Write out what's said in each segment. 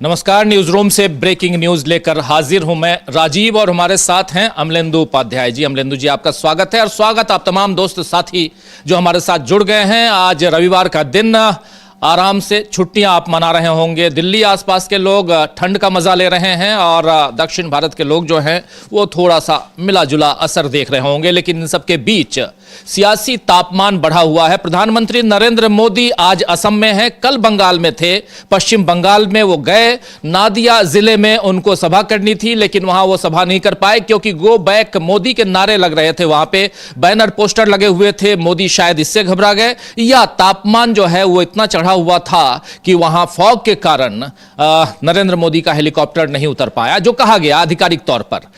नमस्कार, news room से breaking news लेकर हाजिर हूं मैं राजीव और हमारे साथ हैं अमलेंदु उपाध्याय जी। अमलेंदु जी, आपका स्वागत है और स्वागत आप तमाम दोस्त साथी जो हमारे साथ जुड़ गए हैं। आज रविवार का दिन, आराम से छुट्टियां आप मना रहे होंगे। दिल्ली आसपास के लोग ठंड का मजा ले रहे हैं और दक्षिण भारत के लोग जो हैं वो थोड़ा सा मिला जुला असर देख रहे होंगे। लेकिन इन सबके बीच सियासी तापमान बढ़ा हुआ है। प्रधानमंत्री नरेंद्र मोदी आज असम में हैं, कल बंगाल में थे। पश्चिम बंगाल में वो गए, नादिया जिले में उनको सभा करनी थी, लेकिन वहां वो सभा नहीं कर पाए क्योंकि गो बैक मोदी के नारे लग रहे थे। वहां पे बैनर पोस्टर लगे हुए थे। मोदी शायद इससे घबरा गए या तापमान जो है वो इतना चढ़ा हुआ था कि वहां फॉग के कारण नरेंद्र मोदी का हेलीकॉप्टर नहीं उतर पाया, जो कहा गया आधिकारिक तौर पर।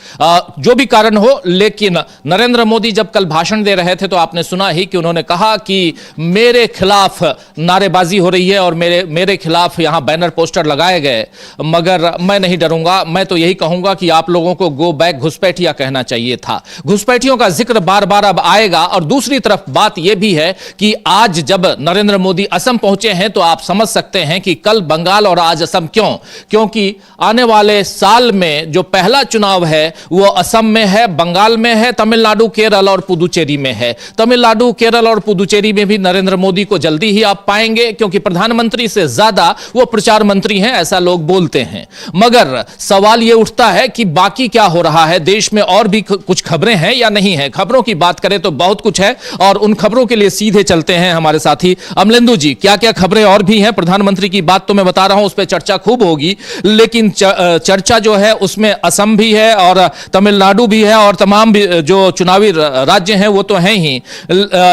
जो भी कारण हो, लेकिन नरेंद्र मोदी जब कल भाषण दे रहे थे तो आपने सुना ही कि उन्होंने कहा कि मेरे खिलाफ नारेबाजी हो रही है और मेरे खिलाफ यहां बैनर पोस्टर लगाए गए, मगर मैं नहीं डरूंगा। मैं तो यही कहूंगा कि आप लोगों को गो बैक घुसपैठिया कहना चाहिए था। घुसपैठियों का जिक्र बार बार अब आएगा। और दूसरी तरफ बात यह भी है कि आज जब नरेंद्र मोदी असम पहुंचे हैं तो आप समझ सकते हैं कि कल बंगाल और आज असम क्यों, क्योंकि आने वाले साल में जो पहला चुनाव है वो असम में है, बंगाल में है, तमिलनाडु, केरल और पुदुचेरी में है। तमिलनाडु, केरल और पुदुचेरी में भी नरेंद्र मोदी को जल्दी ही आप पाएंगे क्योंकि प्रधानमंत्री से ज्यादा वो प्रचार मंत्री हैं, ऐसा लोग बोलते हैं। मगर सवाल यह उठता है कि बाकी क्या हो रहा है देश में, और भी कुछ खबरें हैं या नहीं है। खबरों की बात करें तो बहुत कुछ है और उन खबरों के लिए सीधे चलते हैं हमारे साथी अमलेंदु जी। क्या क्या खबरें और भी हैं? प्रधानमंत्री की बात तो मैं बता रहा हूं, उस पर चर्चा खूब होगी, लेकिन चर्चा जो है उसमें असम भी है और तमिलनाडु भी है और तमाम जो चुनावी राज्य हैं वो तो हैं ही।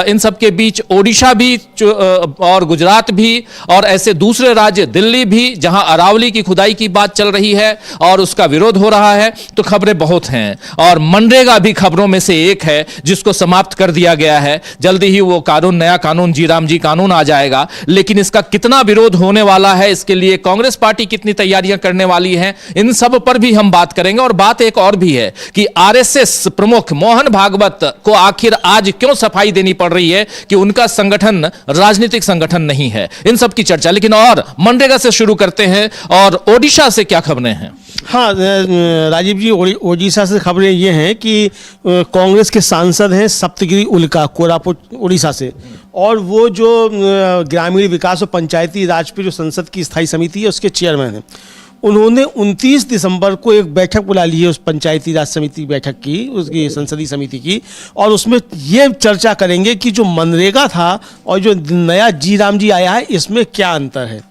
इन सब के बीच ओडिशा भी और गुजरात भी और ऐसे दूसरे राज्य, दिल्ली भी, जहां अरावली की खुदाई की बात चल रही है और उसका विरोध हो रहा है। तो खबरें बहुत हैं और मनरेगा भी खबरों में से एक है जिसको समाप्त कर दिया गया है। जल्दी ही वो कानून, नया कानून, जी राम जी कानून आ जाएगा, लेकिन इसका कितना विरोध होने वाला है, इसके लिए कांग्रेस पार्टी कितनी तैयारियां करने वाली है, इन सब पर भी हम बात करेंगे। और बात एक और भी है कि आरएसएस प्रमुख मोहन भागवत को आखिर आज क्यों सफाई देनी पड़ रही है कि उनका संगठन राजनीतिक संगठन नहीं है। इन सब की चर्चा, लेकिन और मनरेगा से शुरू करते हैं। और ओडिशा से क्या खबरें हैं? हाँ राजीव जी, ओडिशा से खबरें ये हैं कि कांग्रेस के सांसद हैं सप्तगिरी उल्का, कोरापुट उड़ीसा से, और वो जो ग्रामीण विकास और पंचायती राज पे जो संसद की स्थायी समिति है उसके चेयरमैन हैं। उन्होंने 29 दिसंबर को एक बैठक बुला ली है उस पंचायती राज समिति बैठक की, उसकी संसदीय समिति की, और उसमें ये चर्चा करेंगे कि जो मनरेगा था और जो नया जी राम जी आया है इसमें क्या अंतर है।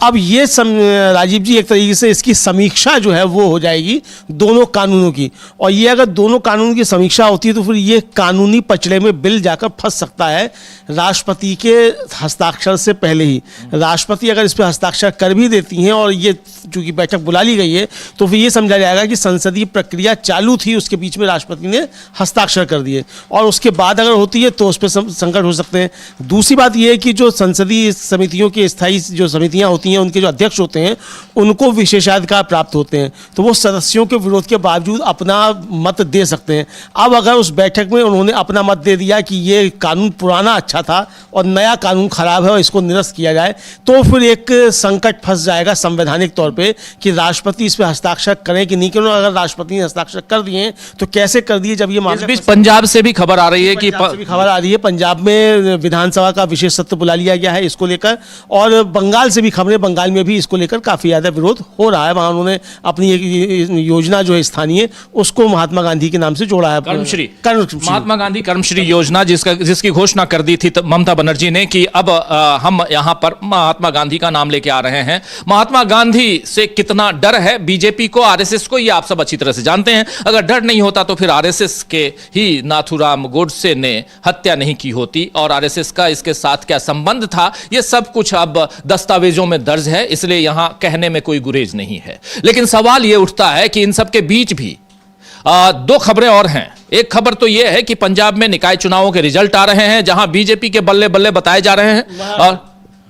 अब ये राजीव जी एक तरीके से इसकी समीक्षा जो है वो हो जाएगी दोनों कानूनों की, और ये अगर दोनों कानूनों की समीक्षा होती है तो फिर ये कानूनी पचड़े में बिल जाकर फंस सकता है राष्ट्रपति के हस्ताक्षर से पहले ही। राष्ट्रपति अगर इस पर हस्ताक्षर कर भी देती हैं और ये चूंकि बैठक बुला ली गई है तो फिर ये समझा जाएगा कि संसदीय प्रक्रिया चालू थी, उसके बीच में राष्ट्रपति ने हस्ताक्षर कर दिए, और उसके बाद अगर होती है तो उस पर संकट हो सकते हैं। दूसरी बात यह है कि जो संसदीय समितियों की स्थायी जो समितियां होती हैं उनके जो अध्यक्ष होते हैं उनको विशेषाधिकार प्राप्त होते हैं, तो वो सदस्यों के विरोध के बावजूद अपना मत दे सकते हैं। अब अगर उस बैठक में उन्होंने अपना मत दे दिया कि ये कानून पुराना अच्छा था और नया कानून खराब है और इसको निरस्त किया जाए, तो फिर एक संकट फंस जाएगा संवैधानिक तौर पे कि राष्ट्रपति इस पे हस्ताक्षर करें कि नहीं करें। अगर राष्ट्रपति ने हस्ताक्षर कर दिए तो कैसे कर दिए, जब ये मामला पंजाब से भी खबर आ रही है कि खबर आ रही है पंजाब में विधानसभा का विशेष सत्र बुला लिया गया है इसको लेकर, और बंगाल से भी खबरें, बंगाल में भी इसको लेकर काफी ज्यादा विरोध हो रहा है। वहां उन्होंने अपनी एक योजना जो है स्थानीय, उसको महात्मा गांधी के नाम से जोड़ा है, कर्मश्री, महात्मा गांधी कर्मश्री योजना, जिसकी घोषणा कर दी थी ममता बनर्जी ने कि अब हम यहां पर महात्मा गांधी का नाम लेके आ रहे हैं। महात्मा गांधी से कितना डर है बीजेपी को, आरएसएस को, ये आप सब अच्छी तरह से जानते हैं। अगर डर नहीं होता तो फिर आरएसएस के ही नाथूराम गोडसे ने हत्या नहीं की होती, और आरएसएस का इसके साथ क्या संबंध था, ये सब कुछ अब दस्तावेजों में दर्ज है, इसलिए यहां कहने में कोई गुरेज नहीं है। लेकिन सवाल यह उठता है कि इन सब के बीच भी दो खबरें और हैं। एक खबर तो यह है कि पंजाब में निकाय चुनावों के रिजल्ट आ रहे हैं जहां बीजेपी के बल्ले बल्ले बताए जा रहे हैं। और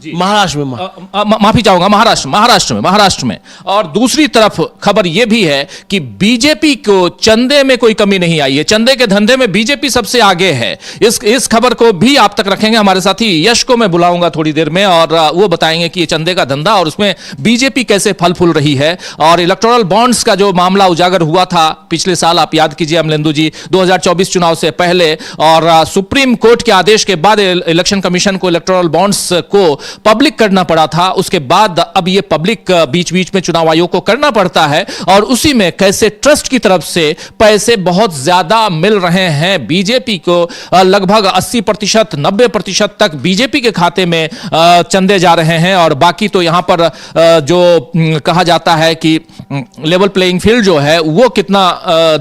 महाराष्ट्र में माफी चाहूंगा, महाराष्ट्र में। और दूसरी तरफ खबर यह भी है कि बीजेपी को चंदे में कोई कमी नहीं आई है, चंदे के धंधे में बीजेपी सबसे आगे है। इस खबर को भी आप तक रखेंगे। हमारे साथी यश को मैं बुलाऊंगा थोड़ी देर में और वो बताएंगे कि ये चंदे का धंधा और उसमें बीजेपी कैसे फल फूल रही है। और इलेक्टोरल बॉन्ड्स का जो मामला उजागर हुआ था पिछले साल, आप याद कीजिए अमलेंदु जी, 2024 चुनाव से पहले, और सुप्रीम कोर्ट के आदेश के बाद इलेक्शन कमीशन को इलेक्टोरल बॉन्ड्स को पब्लिक करना पड़ा था। उसके बाद अब ये पब्लिक बीच बीच में चुनाव आयोग को करना पड़ता है और उसी में कैसे ट्रस्ट की तरफ से पैसे बहुत ज्यादा मिल रहे हैं बीजेपी को। लगभग 80%, 90% तक बीजेपी के खाते में चंदे जा रहे हैं। और बाकी तो यहां पर जो कहा जाता है कि लेवल प्लेइंग फील्ड जो है वो कितना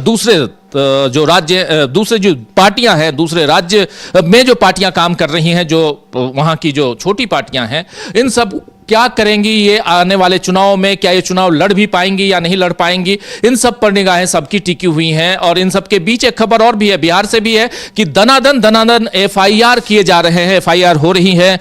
दूसरे जो राज्य, दूसरे जो पार्टियां हैं, दूसरे राज्य में जो पार्टियां काम कर रही हैं, जो वहां की जो छोटी पार्टियां हैं, इन सब क्या करेंगी ये आने वाले चुनाव में, क्या ये चुनाव लड़ भी पाएंगी या नहीं लड़ पाएंगी, इन सब पर निगाहें सबकी टिकी हुई हैं। और इन सब के बीच एक खबर और भी है, बिहार से भी है, कि दनादन एफआईआर किए जा रहे हैं, एफआईआर हो रही है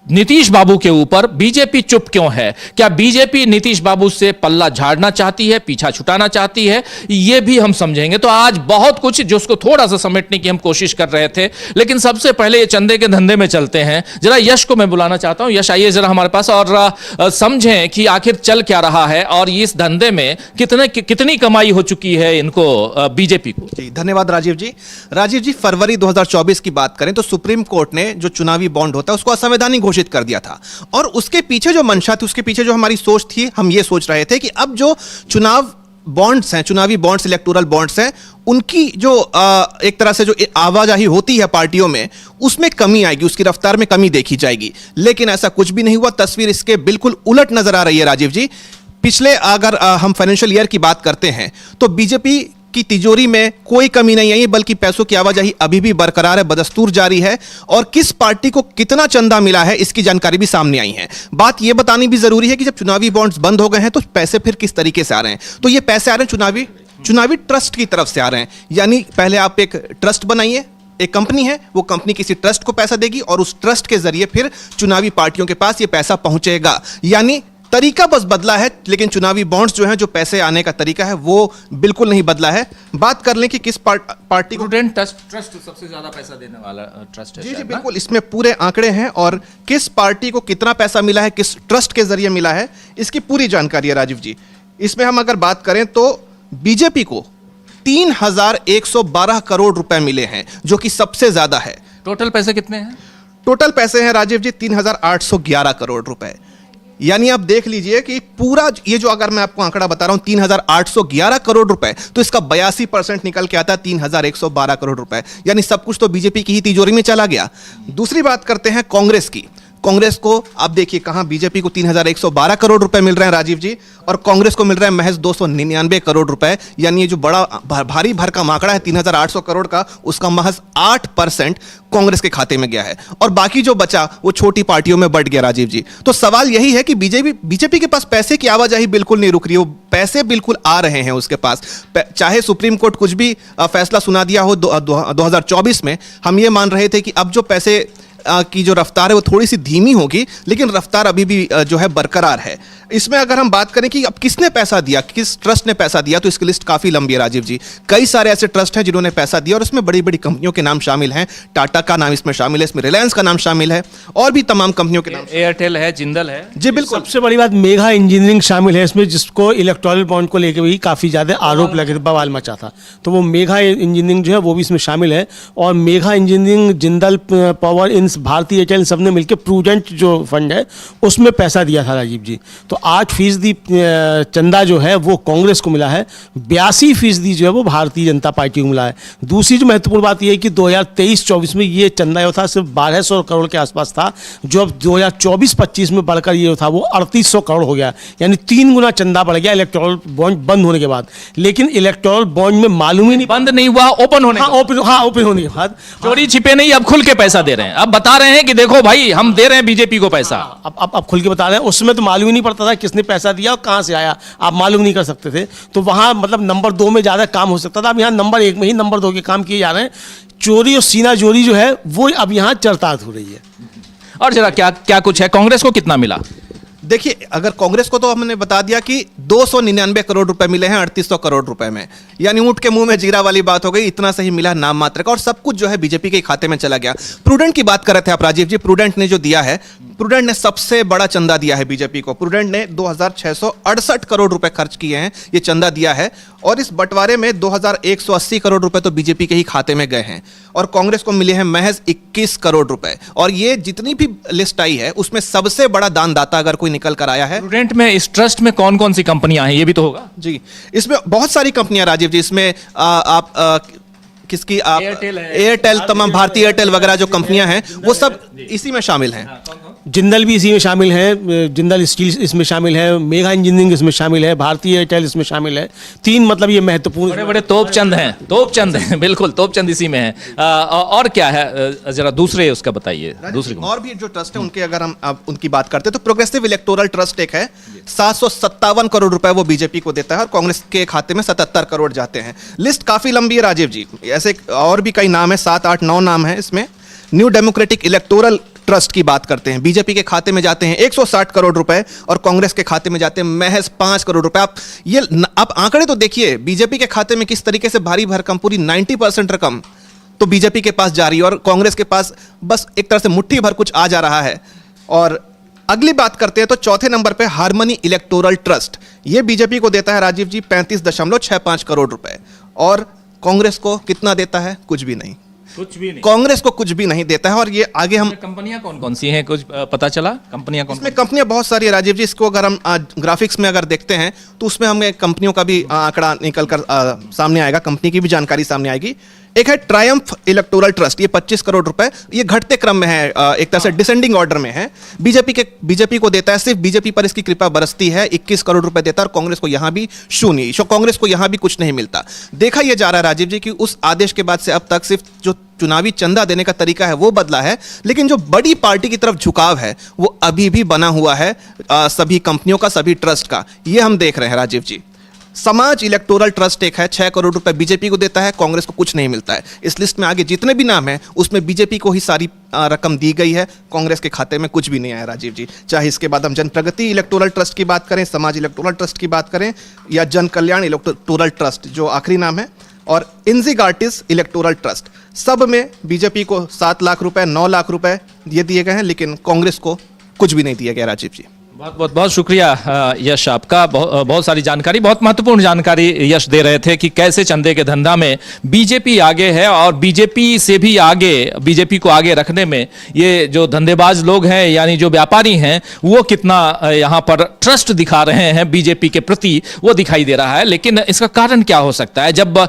नीतीश बाबू के ऊपर। बीजेपी चुप क्यों है? क्या बीजेपी नीतीश बाबू से पल्ला झाड़ना चाहती है, पीछा छुटाना चाहती है? ये भी हम समझेंगे। तो आज बहुत कुछ जो उसको थोड़ा सा समेटने की हम कोशिश कर रहे थे, लेकिन सबसे पहले ये चंदे के धंधे में चलते हैं। जरा यश को मैं बुलाना चाहता हूं। यश, आइए जरा हमारे पास और समझें कि आखिर चल क्या रहा है और इस धंधे में कितनी कमाई हो चुकी है इनको, बीजेपी को। जी धन्यवाद राजीव जी। राजीव जी, फरवरी 2024 की बात करें तो सुप्रीम कोर्ट ने जो चुनावी बॉन्ड होता है उसको असंवैधानिक घोषित कर दिया था। और उसके पीछे जो मंशा थी, उसके पीछे जो हमारी सोच थी, हम ये सोच रहे थे कि अब जो चुनाव बॉन्ड्स हैं, चुनावी बॉन्ड्स, इलेक्टोरल बॉन्ड्स हैं, उनकी जो एक तरह से जो आवाजाही होती है पार्टियों में, उसमें कमी आएगी, उसकी रफ्तार में कमी देखी जाएगी। लेकिन ऐसा कुछ भी नहीं हुआ। तस्वीर इसके बिल्कुल उलट नजर आ रही है राजीव जी। पिछले अगर हम फाइनेंशियल ईयर की बात करते हैं तो बीजेपी की तिजोरी में कोई कमी नहीं आई है, बल्कि पैसों की आवाजाही अभी भी बरकरार है, बदस्तूर जारी है। और किस पार्टी को कितना चंदा मिला है इसकी जानकारी भी सामने आई है। बात यह बतानी भी जरूरी है कि जब चुनावी बॉन्ड्स बंद हो गए हैं तो पैसे फिर किस तरीके से आ रहे हैं। तो ये पैसे आ रहे हैं चुनावी ट्रस्ट की तरफ से आ रहे हैं। यानी पहले आप एक ट्रस्ट बनाइए, एक कंपनी है, वो कंपनी किसी ट्रस्ट को पैसा देगी और उस ट्रस्ट के जरिए फिर चुनावी पार्टियों के पास ये पैसा पहुंचेगा। यानी तरीका बस बदला है, लेकिन चुनावी बॉन्ड्स जो हैं, जो पैसे आने का तरीका है, वो बिल्कुल नहीं बदला है। बात कर लें कि किस पार्टी को ट्रस्ट सबसे ज्यादा पैसा देने वाला ट्रस्ट है। जी बिल्कुल, इसमें पूरे आंकड़े हैं और किस पार्टी को कितना पैसा मिला है, किस ट्रस्ट के जरिए मिला है, इसकी पूरी जानकारी है राजीव जी। इसमें हम अगर बात करें तो बीजेपी को 3112 करोड़ रुपए मिले हैं, जो कि सबसे ज्यादा है। टोटल पैसे कितने हैं? टोटल पैसे हैं राजीव जी 3811 करोड़ रुपए। यानी आप देख लीजिए कि पूरा ये जो, अगर मैं आपको आंकड़ा बता रहा हूं 3811 करोड़ रुपए, तो इसका 82% निकल के आता है 3112 करोड़ रुपए। यानी सब कुछ तो बीजेपी की ही तिजोरी में चला गया। दूसरी बात करते हैं कांग्रेस की। कांग्रेस को आप देखिए कहां, बीजेपी को 3112 करोड़ रुपए मिल रहे हैं राजीव जी, और कांग्रेस को मिल रहा है महज 299 करोड़ रुपए। यानी ये जो बड़ा भारी भरकम आंकड़ा है 3800 करोड़ का, उसका महज 8% कांग्रेस के खाते में गया है और बाकी जो बचा वो छोटी पार्टियों में बंट गया राजीव जी। तो सवाल यही है कि बीजेपी के पास पैसे की आवाजाही बिल्कुल नहीं रुक रही, वो पैसे बिल्कुल आ रहे हैं उसके पास। चाहे सुप्रीम कोर्ट कुछ भी फैसला सुना दिया हो 2024 में, हम ये मान रहे थे कि अब जो पैसे की जो रफ्तार है वो थोड़ी सी धीमी होगी, लेकिन रफ्तार अभी भी जो है बरकरार है। इसमें अगर हम बात करें कि अब किसने पैसा दिया, किस ट्रस्ट ने पैसा दिया, तो इसकी लिस्ट काफी लंबी है राजीव जी। कई सारे ऐसे ट्रस्ट हैं जिन्होंने पैसा दिया और इसमें बड़ी बड़ी कंपनियों के नाम शामिल हैं। टाटा का नाम इसमें शामिल है, इसमें रिलायंस का नाम शामिल है और भी तमाम कंपनियों के नाम, एयरटेल है, जिंदल है। जी बिल्कुल। सबसे बड़ी बात मेघा इंजीनियरिंग शामिल है इसमें, जिसको इलेक्टोरल बॉन्ड को लेकर भी काफी ज्यादा आरोप लगे थे, बवाल मचा था। तो वो मेघा इंजीनियरिंग जो है वो भी इसमें शामिल है। और मेघा इंजीनियरिंग, जिंदल पावर, इन भारतीय एयरटेल सबने मिलकर प्रूडेंट जो फंड है उसमें पैसा दिया था राजीव जी। तो 8% चंदा जो है वो कांग्रेस को मिला है, 82% जो है वो भारतीय जनता पार्टी को मिला है। दूसरी जो महत्वपूर्ण बात यह है कि 2023-24 में ये चंदा जो था सिर्फ 1200 करोड़ के आसपास था, जो अब 2024-25 में बढ़कर ये था वो 3800 करोड़ हो गया। यानी 3 गुना चंदा बढ़ गया इलेक्टोरल बॉन्ड बंद होने के बाद। लेकिन इलेक्टोरल बॉन्ड में मालूम ही नहीं, बंद नहीं हुआ, ओपन होने, ओपन होने के बाद चोरी छिपे नहीं, अब खुल के पैसा दे रहे हैं। अब बता रहे हैं कि देखो भाई हम दे रहे हैं बीजेपी को पैसा। अब खुल के बता रहे हैं। उसमें तो मालूम ही नहीं पड़ता था किसने पैसा दिया और कहां से आया, आप मालूम नहीं कर सकते थे। तो वहां मतलब नंबर 2 में ज्यादा काम हो सकता था। अब यहाँ नंबर 1 में ही नंबर 2 के काम किए जा रहे हैं। चोरी और सीना चोरी जो है वो अब यहाँ चरतात हो रही है। और जरा क्या क्या कुछ है, कांग्रेस को कितना मिला? देखिए, अगर कांग्रेस को तो हमने बता दिया कि 299 करोड़ रुपए मिले हैं 3800 करोड़ रुपए में, यानी ऊंट के मुंह में जीरा वाली बात हो गई। इतना सही मिला नाम मात्र का, और सब कुछ जो है बीजेपी के खाते में चला गया। प्रूडेंट की बात कर रहे थे आप राजीव जी, प्रूडेंट ने जो दिया है, प्रूडेंट ने सबसे बड़ा चंदा दिया है बीजेपी को। प्रूडेंट ने 2668 करोड़ रुपए खर्च किए हैं, ये चंदा दिया है, और इस बंटवारे में 2180 करोड़ रुपए तो बीजेपी के ही खाते में गए हैं, और कांग्रेस को मिले हैं महज 21 करोड़ रुपए। और ये जितनी भी लिस्ट आई है उसमें सबसे बड़ा दानदाता अगर कोई निकल कर आया है। प्रूडेंट में, इस ट्रस्ट में कौन कौन सी कंपनियां हैं, ये भी तो होगा? जी, इसमें बहुत सारी कंपनियां राजीव जी, इसमें किसकी आप एयरटेल, तमाम भारतीय एयरटेल वगैरह जो कंपनियां हैं वो सब इसी में शामिल हैं। जिंदल भी इसी में शामिल है, जिंदल स्टील इसमें शामिल है, मेगा इंजीनियरिंग इसमें शामिल है, भारतीय एयरटेल इसमें शामिल है। 3 मतलब ये महत्वपूर्ण बड़े बड़े तोपचंद हैं, तोपचंद हैं, बिल्कुल तोपचंद इसी में है। और क्या है, जरा दूसरे उसका बताइए। दूसरी और भी जो ट्रस्ट है उनके अगर हम अब उनकी बात करते हैं तो प्रोग्रेसिव इलेक्टोरल ट्रस्ट एक है, 757 करोड़ रुपए वो बीजेपी को देता है, और कांग्रेस के खाते में 77 करोड़ जाते हैं। लिस्ट काफी लंबी है राजीव जी, ऐसे और भी कई नाम है, 7, 8, 9 नाम है इसमें। न्यू डेमोक्रेटिक इलेक्टोरल ट्रस्ट की बात करते हैं, बीजेपी के खाते में जाते हैं 160 करोड़ रुपए, और कांग्रेस के खाते में जाते हैं महज 5 करोड़ रुपए। आप आंकड़े तो देखिए, बीजेपी के खाते में किस तरीके से भारी भरकम पूरी 90% रकम तो बीजेपी के पास जा रही है, और कांग्रेस के पास बस एक तरह से मुट्ठी भर कुछ आ जा रहा है। और अगली बात करते हैं तो चौथे नंबर पे हार्मनी इलेक्टोरल ट्रस्ट, ये बीजेपी को देता है राजीव जी 35.65 करोड़ रुपए, और कांग्रेस को कितना देता है? कुछ भी नहीं, कुछ भी नहीं, कांग्रेस को कुछ भी नहीं देता है। और ये आगे हम कंपनियां कौन कौन सी हैं, कुछ पता चला? कंपनियां कौन? इसमें कंपनियां बहुत सारी है राजीव जी, इसको अगर हम ग्राफिक्स में अगर देखते हैं तो उसमें हमें कंपनियों का भी आंकड़ा निकल कर सामने आएगा, कंपनी की भी जानकारी सामने आएगी। एक है ट्रायम्फ इलेक्टोरल ट्रस्ट, ये 25 करोड़ रुपए, ये घटते क्रम में है, एक तरह से डिसेंडिंग ऑर्डर में है। बीजेपी को देता है, सिर्फ बीजेपी पर इसकी कृपा बरसती है, 21 करोड़ रुपए देता है, और कांग्रेस को यहां भी शून्य, कांग्रेस को यहां भी कुछ नहीं मिलता। देखा यह जा रहा है राजीव जी कि उस आदेश के बाद से अब तक सिर्फ जो चुनावी चंदा देने का तरीका है वो बदला है, लेकिन जो बड़ी पार्टी की तरफ झुकाव है वो अभी भी बना हुआ है सभी कंपनियों का, सभी ट्रस्ट का। ये हम देख रहे हैं राजीव जी। समाज इलेक्टोरल ट्रस्ट एक है, 6 करोड़ रुपए बीजेपी को देता है, कांग्रेस को कुछ नहीं मिलता है। इस लिस्ट में आगे जितने भी नाम हैं उसमें बीजेपी को ही सारी रकम दी गई है, कांग्रेस के खाते में कुछ भी नहीं आया राजीव जी। चाहे इसके बाद हम जन प्रगति इलेक्टोरल ट्रस्ट की बात करें, समाज इलेक्टोरल ट्रस्ट की बात करें, या जन कल्याण इलेक्टोरल ट्रस्ट जो आखिरी नाम है, और इंजिगार्टिस इलेक्टोरल ट्रस्ट, सब में बीजेपी को 7 लाख रुपए, 9 लाख रुपए ये दिए गए हैं, लेकिन कांग्रेस को कुछ भी नहीं दिया गया राजीव जी। बहुत शुक्रिया यश आपका, बहुत सारी जानकारी, बहुत महत्वपूर्ण जानकारी यश दे रहे थे कि कैसे चंदे के धंधा में बीजेपी आगे है, और बीजेपी से भी आगे, बीजेपी को आगे रखने में ये जो धंधेबाज लोग हैं, यानी जो व्यापारी हैं, वो कितना यहाँ पर ट्रस्ट दिखा रहे हैं बीजेपी के प्रति, वो दिखाई दे रहा है। लेकिन इसका कारण क्या हो सकता है? जब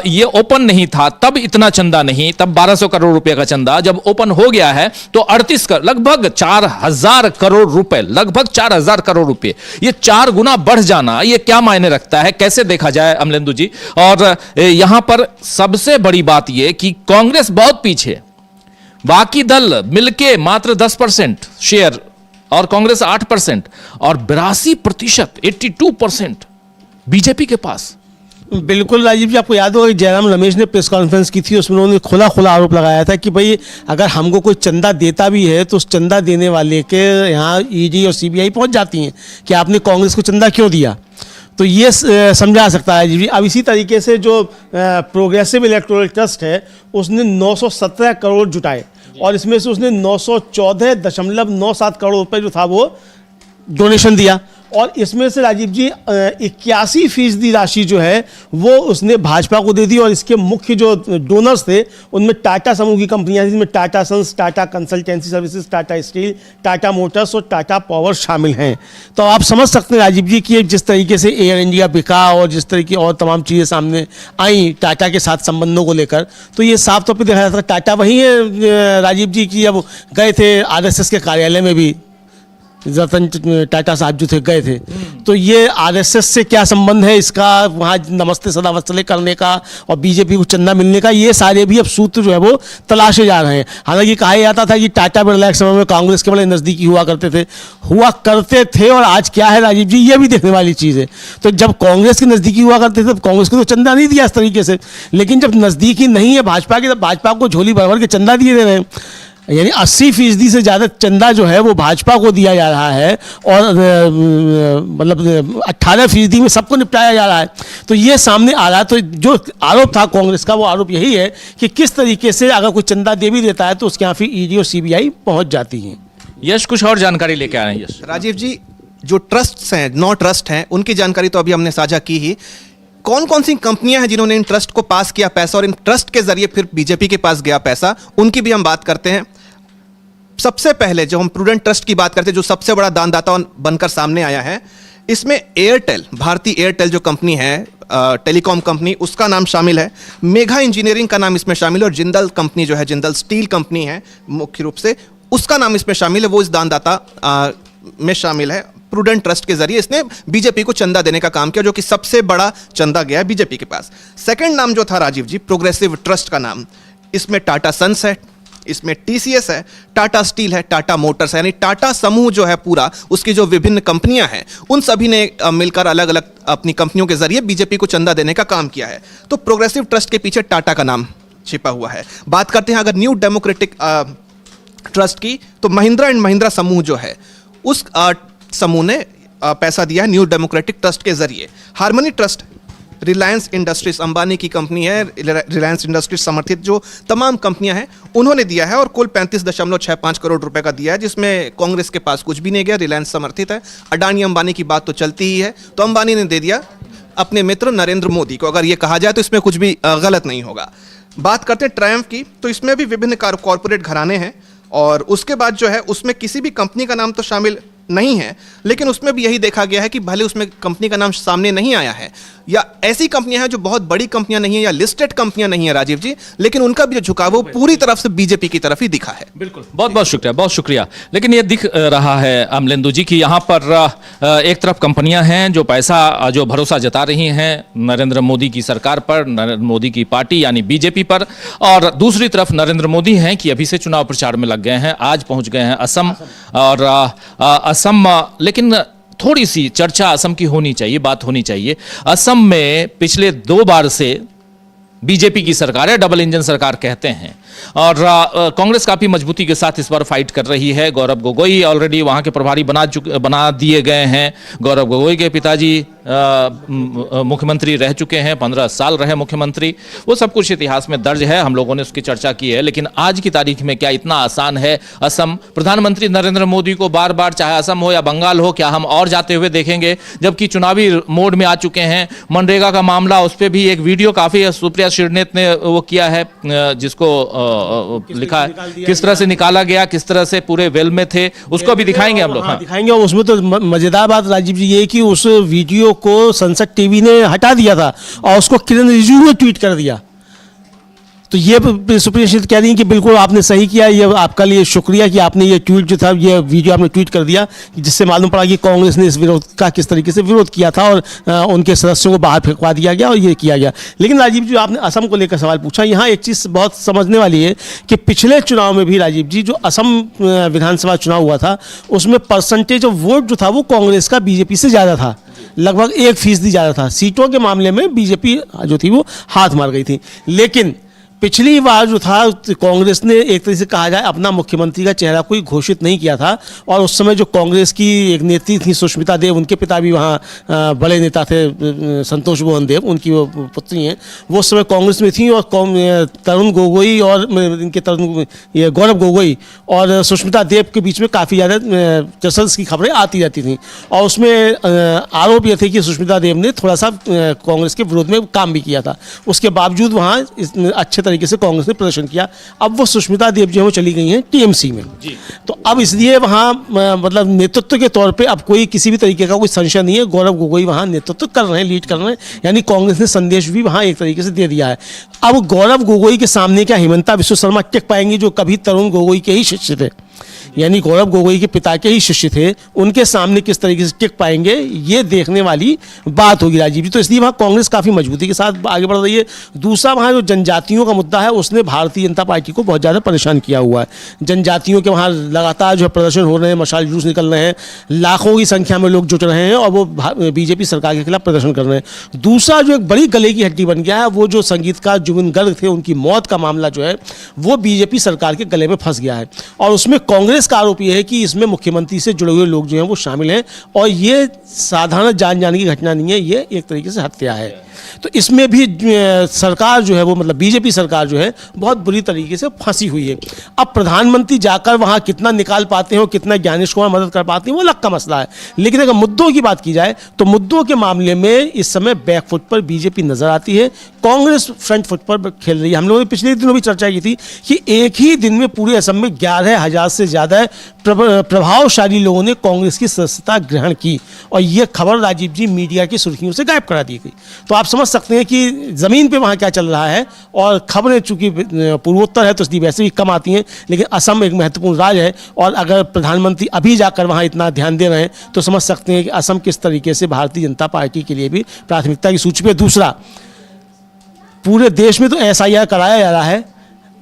ये ओपन नहीं था तब इतना चंदा नहीं, तब 1200 करोड़ रुपए का चंदा, जब ओपन हो गया है तो 38 लगभग 4000 करोड़ रुपए, लगभग 4000 करोड़ रुपए, ये 4 गुना बढ़ जाना, ये क्या मायने रखता है, कैसे देखा जाए अमलेंदु जी? और यहां पर सबसे बड़ी बात ये कि कांग्रेस बहुत पीछे, बाकी दल मिलके मात्र 10% शेयर, और कांग्रेस 8%, और 82%, 82% बीजेपी के पास। बिल्कुल राजीव जी, आपको याद होगा कि जयराम रमेश ने प्रेस कॉन्फ्रेंस की थी, उसमें उन्होंने खुला आरोप लगाया था कि भाई अगर हमको कोई चंदा देता भी है तो उस चंदा देने वाले के यहाँ ईडी और सीबीआई पहुँच जाती हैं कि आपने कांग्रेस को चंदा क्यों दिया। तो ये समझा सकता है जी। अब इसी तरीके से जो प्रोग्रेसिव इलेक्टोरल ट्रस्ट है उसने 917 करोड़ जुटाए, और इसमें से उसने 914.97 करोड़ रुपए जो था वो डोनेशन दिया, और इसमें से राजीव जी 81% राशि जो है वो उसने भाजपा को दे दी। और इसके मुख्य जो डोनर्स थे उनमें टाटा समूह की कंपनियां थी, जिसमें Tata Sons, Tata Consultancy Services, Tata Steel, Tata Motors और टाटा पावर शामिल हैं। तो आप समझ सकते हैं राजीव जी कि जिस तरीके से एयर इंडिया बिका और जिस तरीके और तमाम चीज़ें सामने आई टाटा के साथ संबंधों को लेकर, तो ये साफ तौर पर देखा जाता है। टाटा वही है राजीव जी की अब गए थे RSS के कार्यालय में भी, रतन टाटा साहब जो थे गए थे, तो ये आरएसएस से क्या संबंध है इसका, वहाँ नमस्ते सदा वत्सले करने का और बीजेपी को चंदा मिलने का, ये सारे भी अब सूत्र जो है वो तलाशे जा रहे हैं। हालांकि कहा जाता था कि टाटा बिरला एक समय में कांग्रेस के बड़े नज़दीकी हुआ करते थे, और आज क्या है राजीव जी, ये भी देखने वाली चीज़ है। तो जब कांग्रेस के नज़दीकी हुआ करते थे तब कांग्रेस को तो चंदा नहीं दिया इस तरीके से, लेकिन जब नज़दीकी नहीं है भाजपा की, तब भाजपा को झोली भर भर के चंदा दिए दे रहे हैं। यानी 80% से ज़्यादा चंदा जो है वो भाजपा को दिया जा रहा है और मतलब 18% में सबको निपटाया जा रहा है। तो ये सामने आ रहा है। तो जो आरोप था कांग्रेस का, वो आरोप यही है कि किस तरीके से अगर कोई चंदा दे भी देता है तो उसके यहाँ फिर ईडी और सीबीआई पहुंच जाती हैं। यश कुछ और जानकारी लेके आ रहे हैं। यश, राजीव जी, जो ट्रस्ट्स हैं, नौ ट्रस्ट हैं, उनकी जानकारी तो अभी हमने साझा की ही। कौन कौन सी कंपनियां हैं जिन्होंने इन ट्रस्ट को पास किया पैसा और इन ट्रस्ट के जरिए फिर बीजेपी के पास गया पैसा, उनकी भी हम बात करते हैं। सबसे पहले जो हम प्रूडेंट ट्रस्ट की बात करते हैं, जो सबसे बड़ा दानदाता बनकर सामने आया है, इसमें एयरटेल, भारतीय एयरटेल जो कंपनी है, टेलीकॉम कंपनी, उसका नाम शामिल है। मेघा इंजीनियरिंग का नाम इसमें शामिल है और जिंदल कंपनी जो है, जिंदल स्टील कंपनी है मुख्य रूप से, उसका नाम इसमें शामिल है। वो इस दानदाता में शामिल है। प्रूडेंट ट्रस्ट के जरिए इसने बीजेपी को चंदा देने का काम किया, जो कि सबसे बड़ा चंदा गया है बीजेपी के पास। सेकंड नाम जो था राजीव जी, प्रोग्रेसिव ट्रस्ट का नाम, इसमें टाटा सन्स है, इसमें टीसीएस है, टाटा स्टील है, टाटा मोटर्स है, यानी टाटा समूह जो है पूरा, उसकी जो विभिन्न कंपनियां हैं, उन सभी ने मिलकर अलग अलग अपनी कंपनियों के जरिए बीजेपी को चंदा देने का काम किया है। तो प्रोग्रेसिव ट्रस्ट के पीछे टाटा का नाम छिपा हुआ है। बात करते हैं अगर न्यू डेमोक्रेटिक ट्रस्ट की, तो महिंद्रा एंड महिंद्रा समूह जो है, उस समूह ने पैसा दिया है न्यू डेमोक्रेटिक ट्रस्ट के जरिए। Harmony trust Reliance industries, Ambani की कंपनी है, रिलायंस इंडस्ट्रीज समर्थित जो तमाम कंपनियां हैं, उन्होंने दिया है और कुल 35.65 करोड़ रुपए का दिया है, जिसमें कांग्रेस के पास कुछ भी नहीं गया। रिलायंस समर्थित है। अडानी अंबानी की बात तो चलती ही है, तो अंबानी ने दे दिया अपने मित्र नरेंद्र मोदी को। अगर ये कहा जाए तो इसमें कुछ भी गलत नहीं होगा। बात करते हैं ट्रायम्फ की, तो इसमें भी विभिन्न कॉरपोरेट घराने हैं और उसके बाद जो है उसमें किसी भी कंपनी का नाम तो शामिल नहीं है, लेकिन उसमें भी यही देखा गया है कि भले उसमें कंपनी का नाम सामने नहीं आया है, या ऐसी कंपनियां हैं जो बहुत बड़ी कंपनियां नहीं है या लिस्टेड कंपनियां नहीं है राजीव जी, लेकिन उनका भी जो झुकाव वो पूरी तरफ से बीजेपी की तरफ ही दिखा है। बिल्कुल, बहुत बहुत शुक्रिया, बहुत शुक्रिया। लेकिन ये दिख रहा है अमलेंदु जी कि यहाँ पर एक तरफ कंपनियां हैं जो पैसा, जो भरोसा जता रही हैं नरेंद्र मोदी की सरकार पर, नरेंद्र मोदी की पार्टी यानी बीजेपी पर, और दूसरी तरफ नरेंद्र मोदी हैं कि अभी से चुनाव प्रचार में लग गए हैं। आज पहुंच गए हैं असम, और असम, लेकिन थोड़ी सी चर्चा असम की होनी चाहिए, बात होनी चाहिए। असम में पिछले 2 बार से बीजेपी की सरकार है, डबल इंजन सरकार कहते हैं, और कांग्रेस काफी मजबूती के साथ इस बार फाइट कर रही है। गौरव गोगोई ऑलरेडी वहां के प्रभारी बना दिए गए हैं। गौरव गोगोई के पिताजी मुख्यमंत्री रह चुके हैं, 15 साल रहे मुख्यमंत्री। वो सब कुछ इतिहास में दर्ज है, हम लोगों ने उसकी चर्चा की है। लेकिन आज की तारीख में क्या इतना आसान है असम? प्रधानमंत्री नरेंद्र मोदी को बार बार, चाहे असम हो या बंगाल हो, क्या हम और जाते हुए देखेंगे? जबकि चुनावी मोड में आ चुके हैं। मनरेगा का मामला, उस पर भी एक वीडियो काफी सुप्रिया श्रीनेत ने वो किया है, जिसको लिखा है किस तरह से निकाला गया, किस तरह से पूरे वेल में थे, उसको भी दिखाएंगे हम लोग। हाँ, दिखाएंगे। और उसमें तो मजेदार बात राजीव जी ये कि उस वीडियो को संसद टीवी ने हटा दिया था और उसको किरण रिजिजू ने ट्वीट कर दिया। तो ये सुप्रिया श्रीनेत कह रही हैं कि बिल्कुल आपने सही किया, ये आपका लिए शुक्रिया कि आपने ये ट्वीट जो था, ये वीडियो आपने ट्वीट कर दिया, जिससे मालूम पड़ा कि कांग्रेस ने इस विरोध का किस तरीके से विरोध किया था और उनके सदस्यों को बाहर फेंकवा दिया गया और ये किया गया। लेकिन राजीव जी, आपने असम को लेकर सवाल पूछा, यहाँ एक चीज़ बहुत समझने वाली है कि पिछले चुनाव में भी राजीव जी, जो असम विधानसभा चुनाव हुआ था, उसमें परसेंटेज ऑफ वोट जो था वो कांग्रेस का बीजेपी से ज़्यादा था, लगभग 1% ज़्यादा था। सीटों के मामले में बीजेपी जो थी वो हाथ मार गई थी। लेकिन पिछली बार जो था कांग्रेस ने एक तरह से कहा जाए अपना मुख्यमंत्री का चेहरा कोई घोषित नहीं किया था, और उस समय जो कांग्रेस की एक नेत्री थी सुष्मिता देव, उनके पिता भी वहाँ बड़े नेता थे, संतोष मोहन देव उनकी वो पुत्री हैं, वो उस समय कांग्रेस में थी। और तरुण गोगोई और इनके ये गौरव गोगोई और सुष्मिता देव के बीच में काफ़ी ज़्यादा चसल्स की खबरें आती रहती थी, और उसमें आरोप ये थे कि सुष्मिता देव ने थोड़ा सा कांग्रेस के विरोध में काम भी किया था। उसके बावजूद वहाँ अच्छे तरीके से कांग्रेस ने प्रदर्शन किया। अब वो सुष्मिता देव जो है वो चली गई हैं टीएमसी में जी। तो अब इसलिए वहाँ मतलब नेतृत्व के तौर पे अब कोई किसी भी तरीके का कोई संशय नहीं है, गौरव गोगोई वहाँ नेतृत्व कर रहे हैं, लीड कर रहे हैं, यानी कांग्रेस ने संदेश भी वहाँ एक तरीके से दे दिया है। अब गौरव गोगोई के सामने क्या हिमंता बिस्वा शर्मा टिक पाएंगी, जो कभी तरुण गोगोई के ही शिष्य थे? यानी गौरव गोगोई के पिता के ही शिष्य थे, उनके सामने किस तरीके से टिक पाएंगे, ये देखने वाली बात होगी राजीव जी। तो इसलिए वहाँ कांग्रेस काफ़ी मजबूती के साथ आगे बढ़ रही है। दूसरा, वहाँ जो जनजातियों का मुद्दा है उसने भारतीय जनता पार्टी को बहुत ज़्यादा परेशान किया हुआ है। जनजातियों के वहाँ लगातार जो है प्रदर्शन हो रहे हैं, मशाल जुलूस निकल रहे हैं, लाखों की संख्या में लोग जुट रहे हैं और वो बीजेपी सरकार के खिलाफ प्रदर्शन कर रहे हैं। दूसरा जो एक बड़ी गले की हड्डी बन गया है, वो जो संगीतकार जुबिन गर्ग थे, उनकी मौत का मामला जो है वो बीजेपी सरकार के गले में फंस गया है और उसमें कांग्रेस का आरोप यह है कि इसमें मुख्यमंत्री से जुड़े हुए लोग जो हैं वो शामिल हैं और ये साधारण जान जाने की घटना नहीं है, ये एक तरीके से हत्या है। तो इसमें भी सरकार जो है वो मतलब बीजेपी सरकार जो है बहुत बुरी तरीके से फंसी हुई है। अब प्रधानमंत्री जाकर वहाँ कितना निकाल पाते हो, कितना ज्ञानेश कुमार मदद कर पाते हैं, वो अलग का मसला है। लेकिन अगर मुद्दों की बात की जाए तो मुद्दों के मामले में इस समय बैकफुट पर बीजेपी नजर आती है, कांग्रेस फ्रंट फुट पर खेल रही है। हम लोगों ने पिछले दिनों भी चर्चा की थी कि एक ही दिन में पूरे असम में 11,000 से ज़्यादा प्रभावशाली लोगों ने कांग्रेस की सदस्यता ग्रहण की और ये खबर राजीव जी मीडिया की सुर्खियों से गायब करा दी गई। तो आप समझ सकते हैं कि ज़मीन पे वहाँ क्या चल रहा है। और खबरें चूंकि पूर्वोत्तर है तो इसलिए वैसे भी कम आती हैं, लेकिन असम एक महत्वपूर्ण राज्य है और अगर प्रधानमंत्री अभी जाकर वहाँ इतना ध्यान दे रहे हैं तो समझ सकते हैं कि असम किस तरीके से भारतीय जनता पार्टी के लिए भी प्राथमिकता की सूची पे। दूसरा, पूरे देश में तो SIR कराया जा रहा है,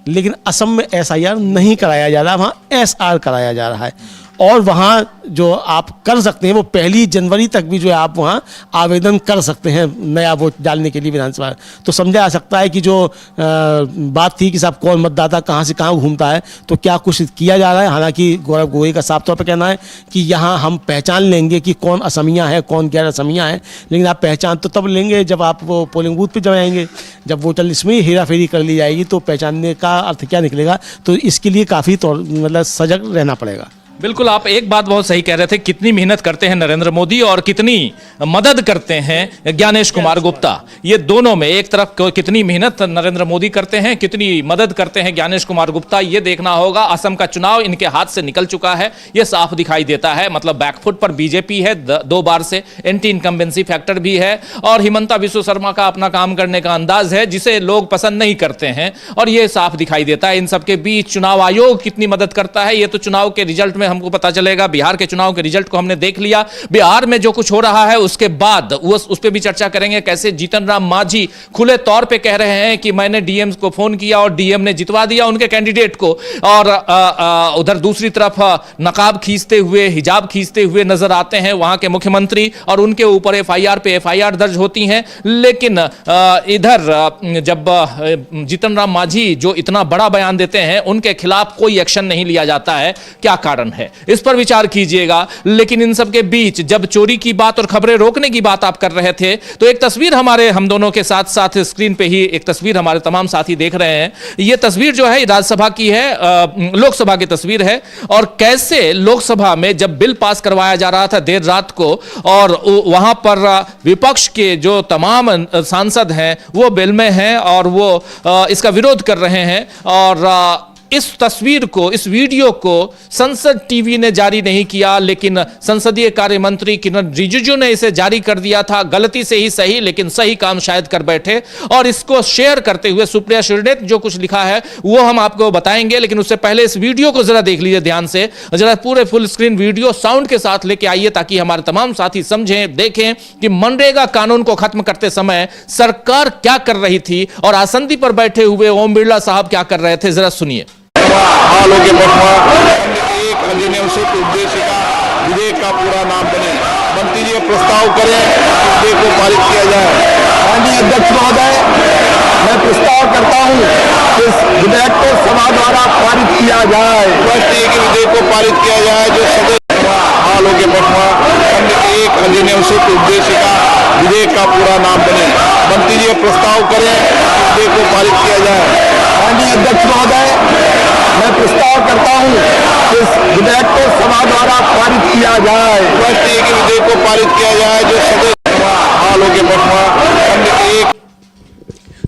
लेकिन असम में SIR नहीं कराया जा रहा, वहाँ SR कराया जा रहा है। और वहाँ जो आप कर सकते हैं वो 1 जनवरी तक भी जो है आप वहाँ आवेदन कर सकते हैं नया वोट डालने के लिए विधानसभा। तो समझा जा सकता है कि जो बात थी कि साहब कौन मतदाता कहाँ से कहाँ घूमता है, तो क्या कुछ किया जा रहा है। हालांकि गौरव गोगोई का साफ तौर पर कहना है कि यहाँ हम पहचान लेंगे कि कौन असमिया है कौन गैर असमिया है, लेकिन आप पहचान तो तब लेंगे जब आप वो पोलिंग बूथ पर जब आएंगे, जब वोटर लिस्ट में हेरा फेरी कर ली जाएगी तो पहचानने का अर्थ क्या निकलेगा। तो इसके लिए काफ़ी मतलब सजग रहना पड़ेगा। बिल्कुल, आप एक बात बहुत सही कह रहे थे, कितनी मेहनत करते हैं नरेंद्र मोदी और कितनी मदद करते हैं ज्ञानेश कुमार गुप्ता। ये दोनों में एक तरफ कितनी मेहनत नरेंद्र मोदी करते हैं, कितनी मदद करते हैं ज्ञानेश कुमार गुप्ता, ये देखना होगा। असम का चुनाव इनके हाथ से निकल चुका है, ये साफ दिखाई देता है। मतलब बैकफुट पर बीजेपी है 2 बार से, एंटी इनकम्बेंसी फैक्टर भी है और हिमंता बिस्व शर्मा का अपना काम करने का अंदाज है जिसे लोग पसंद नहीं करते हैं और ये साफ दिखाई देता है। इन सबके बीच चुनाव आयोग कितनी मदद करता है ये तो चुनाव के रिजल्ट में हमको पता चलेगा। बिहार के चुनाव के रिजल्ट को हमने देख लिया, बिहार में जो कुछ हो रहा है उसके बाद उस पे भी चर्चा करेंगे। कैसे जीतन राम मांझी खुले तौर पे कह रहे हैं कि मैंने डीएम को फोन किया और डीएम ने जितवा दिया उनके कैंडिडेट को, और उधर दूसरी तरफ नकाब खींचते हुए, हिजाब खींचते हुए नजर आते हैं वहां के मुख्यमंत्री और उनके ऊपर एफआईआर पे एफआईआर दर्ज होती हैं। लेकिन इधर जब जीतन राम मांझी जो इतना बड़ा बयान देते हैं उनके खिलाफ कोई एक्शन नहीं लिया जाता है, क्या कारण है इस पर विचार कीजिएगा। लेकिन इन सब के बीच जब चोरी की बात और खबरें रोकने की बात आप कर रहे थे तो एक तस्वीर हम दोनों के साथ साथ स्क्रीन पे ही एक तस्वीर हमारे तमाम साथी देख रहे हैं। यह तस्वीर जो है राज्यसभा की है, लोकसभा की तस्वीर है और कैसे लोकसभा में जब बिल पास करवाया जा रहा था देर रात को और वहां पर विपक्ष के जो तमाम सांसद हैं वो बिल में हैं और वो इसका विरोध कर रहे हैं। और इस तस्वीर को, इस वीडियो को संसद टीवी ने जारी नहीं किया, लेकिन संसदीय कार्य मंत्री किरण रिजिजू ने इसे जारी कर दिया था। गलती से ही सही, लेकिन सही काम शायद कर बैठे। और इसको शेयर करते हुए सुप्रिया श्री ने जो कुछ लिखा है वो हम आपको बताएंगे, लेकिन उससे पहले इस वीडियो को जरा देख लीजिए ध्यान से, जरा पूरे फुल स्क्रीन वीडियो साउंड के साथ लेके आइए ताकि हमारे तमाम साथी समझें, देखें कि मनरेगा कानून को खत्म करते समय सरकार क्या कर रही थी और आसंदी पर बैठे हुए ओम बिरला साहब क्या कर रहे थे। जरा सुनिए। हालों के एक अधिनियम से उद्देश्य का विधेयक का पूरा नाम बने, मंत्री जी प्रस्ताव करें विधेयक को पारित किया जाए। माननीय अध्यक्ष महोदय, मैं प्रस्ताव करता हूं कि इस विधेयक को सभा द्वारा पारित किया जाए। कि विधेयक को पारित किया जाए जो सदस्य हालों के एक अधिनियम से उद्देश्य का विधेयक का पूरा नाम बने, मंत्री जी प्रस्ताव करें विधेयक को पारित किया जाए। माननीय अध्यक्ष महोदय, मैं प्रस्ताव करता हूं कि इस विधेयक को सभा द्वारा पारित किया जाए। कि विधेयक को पारित किया जाए जो सदस्य हालों के एक।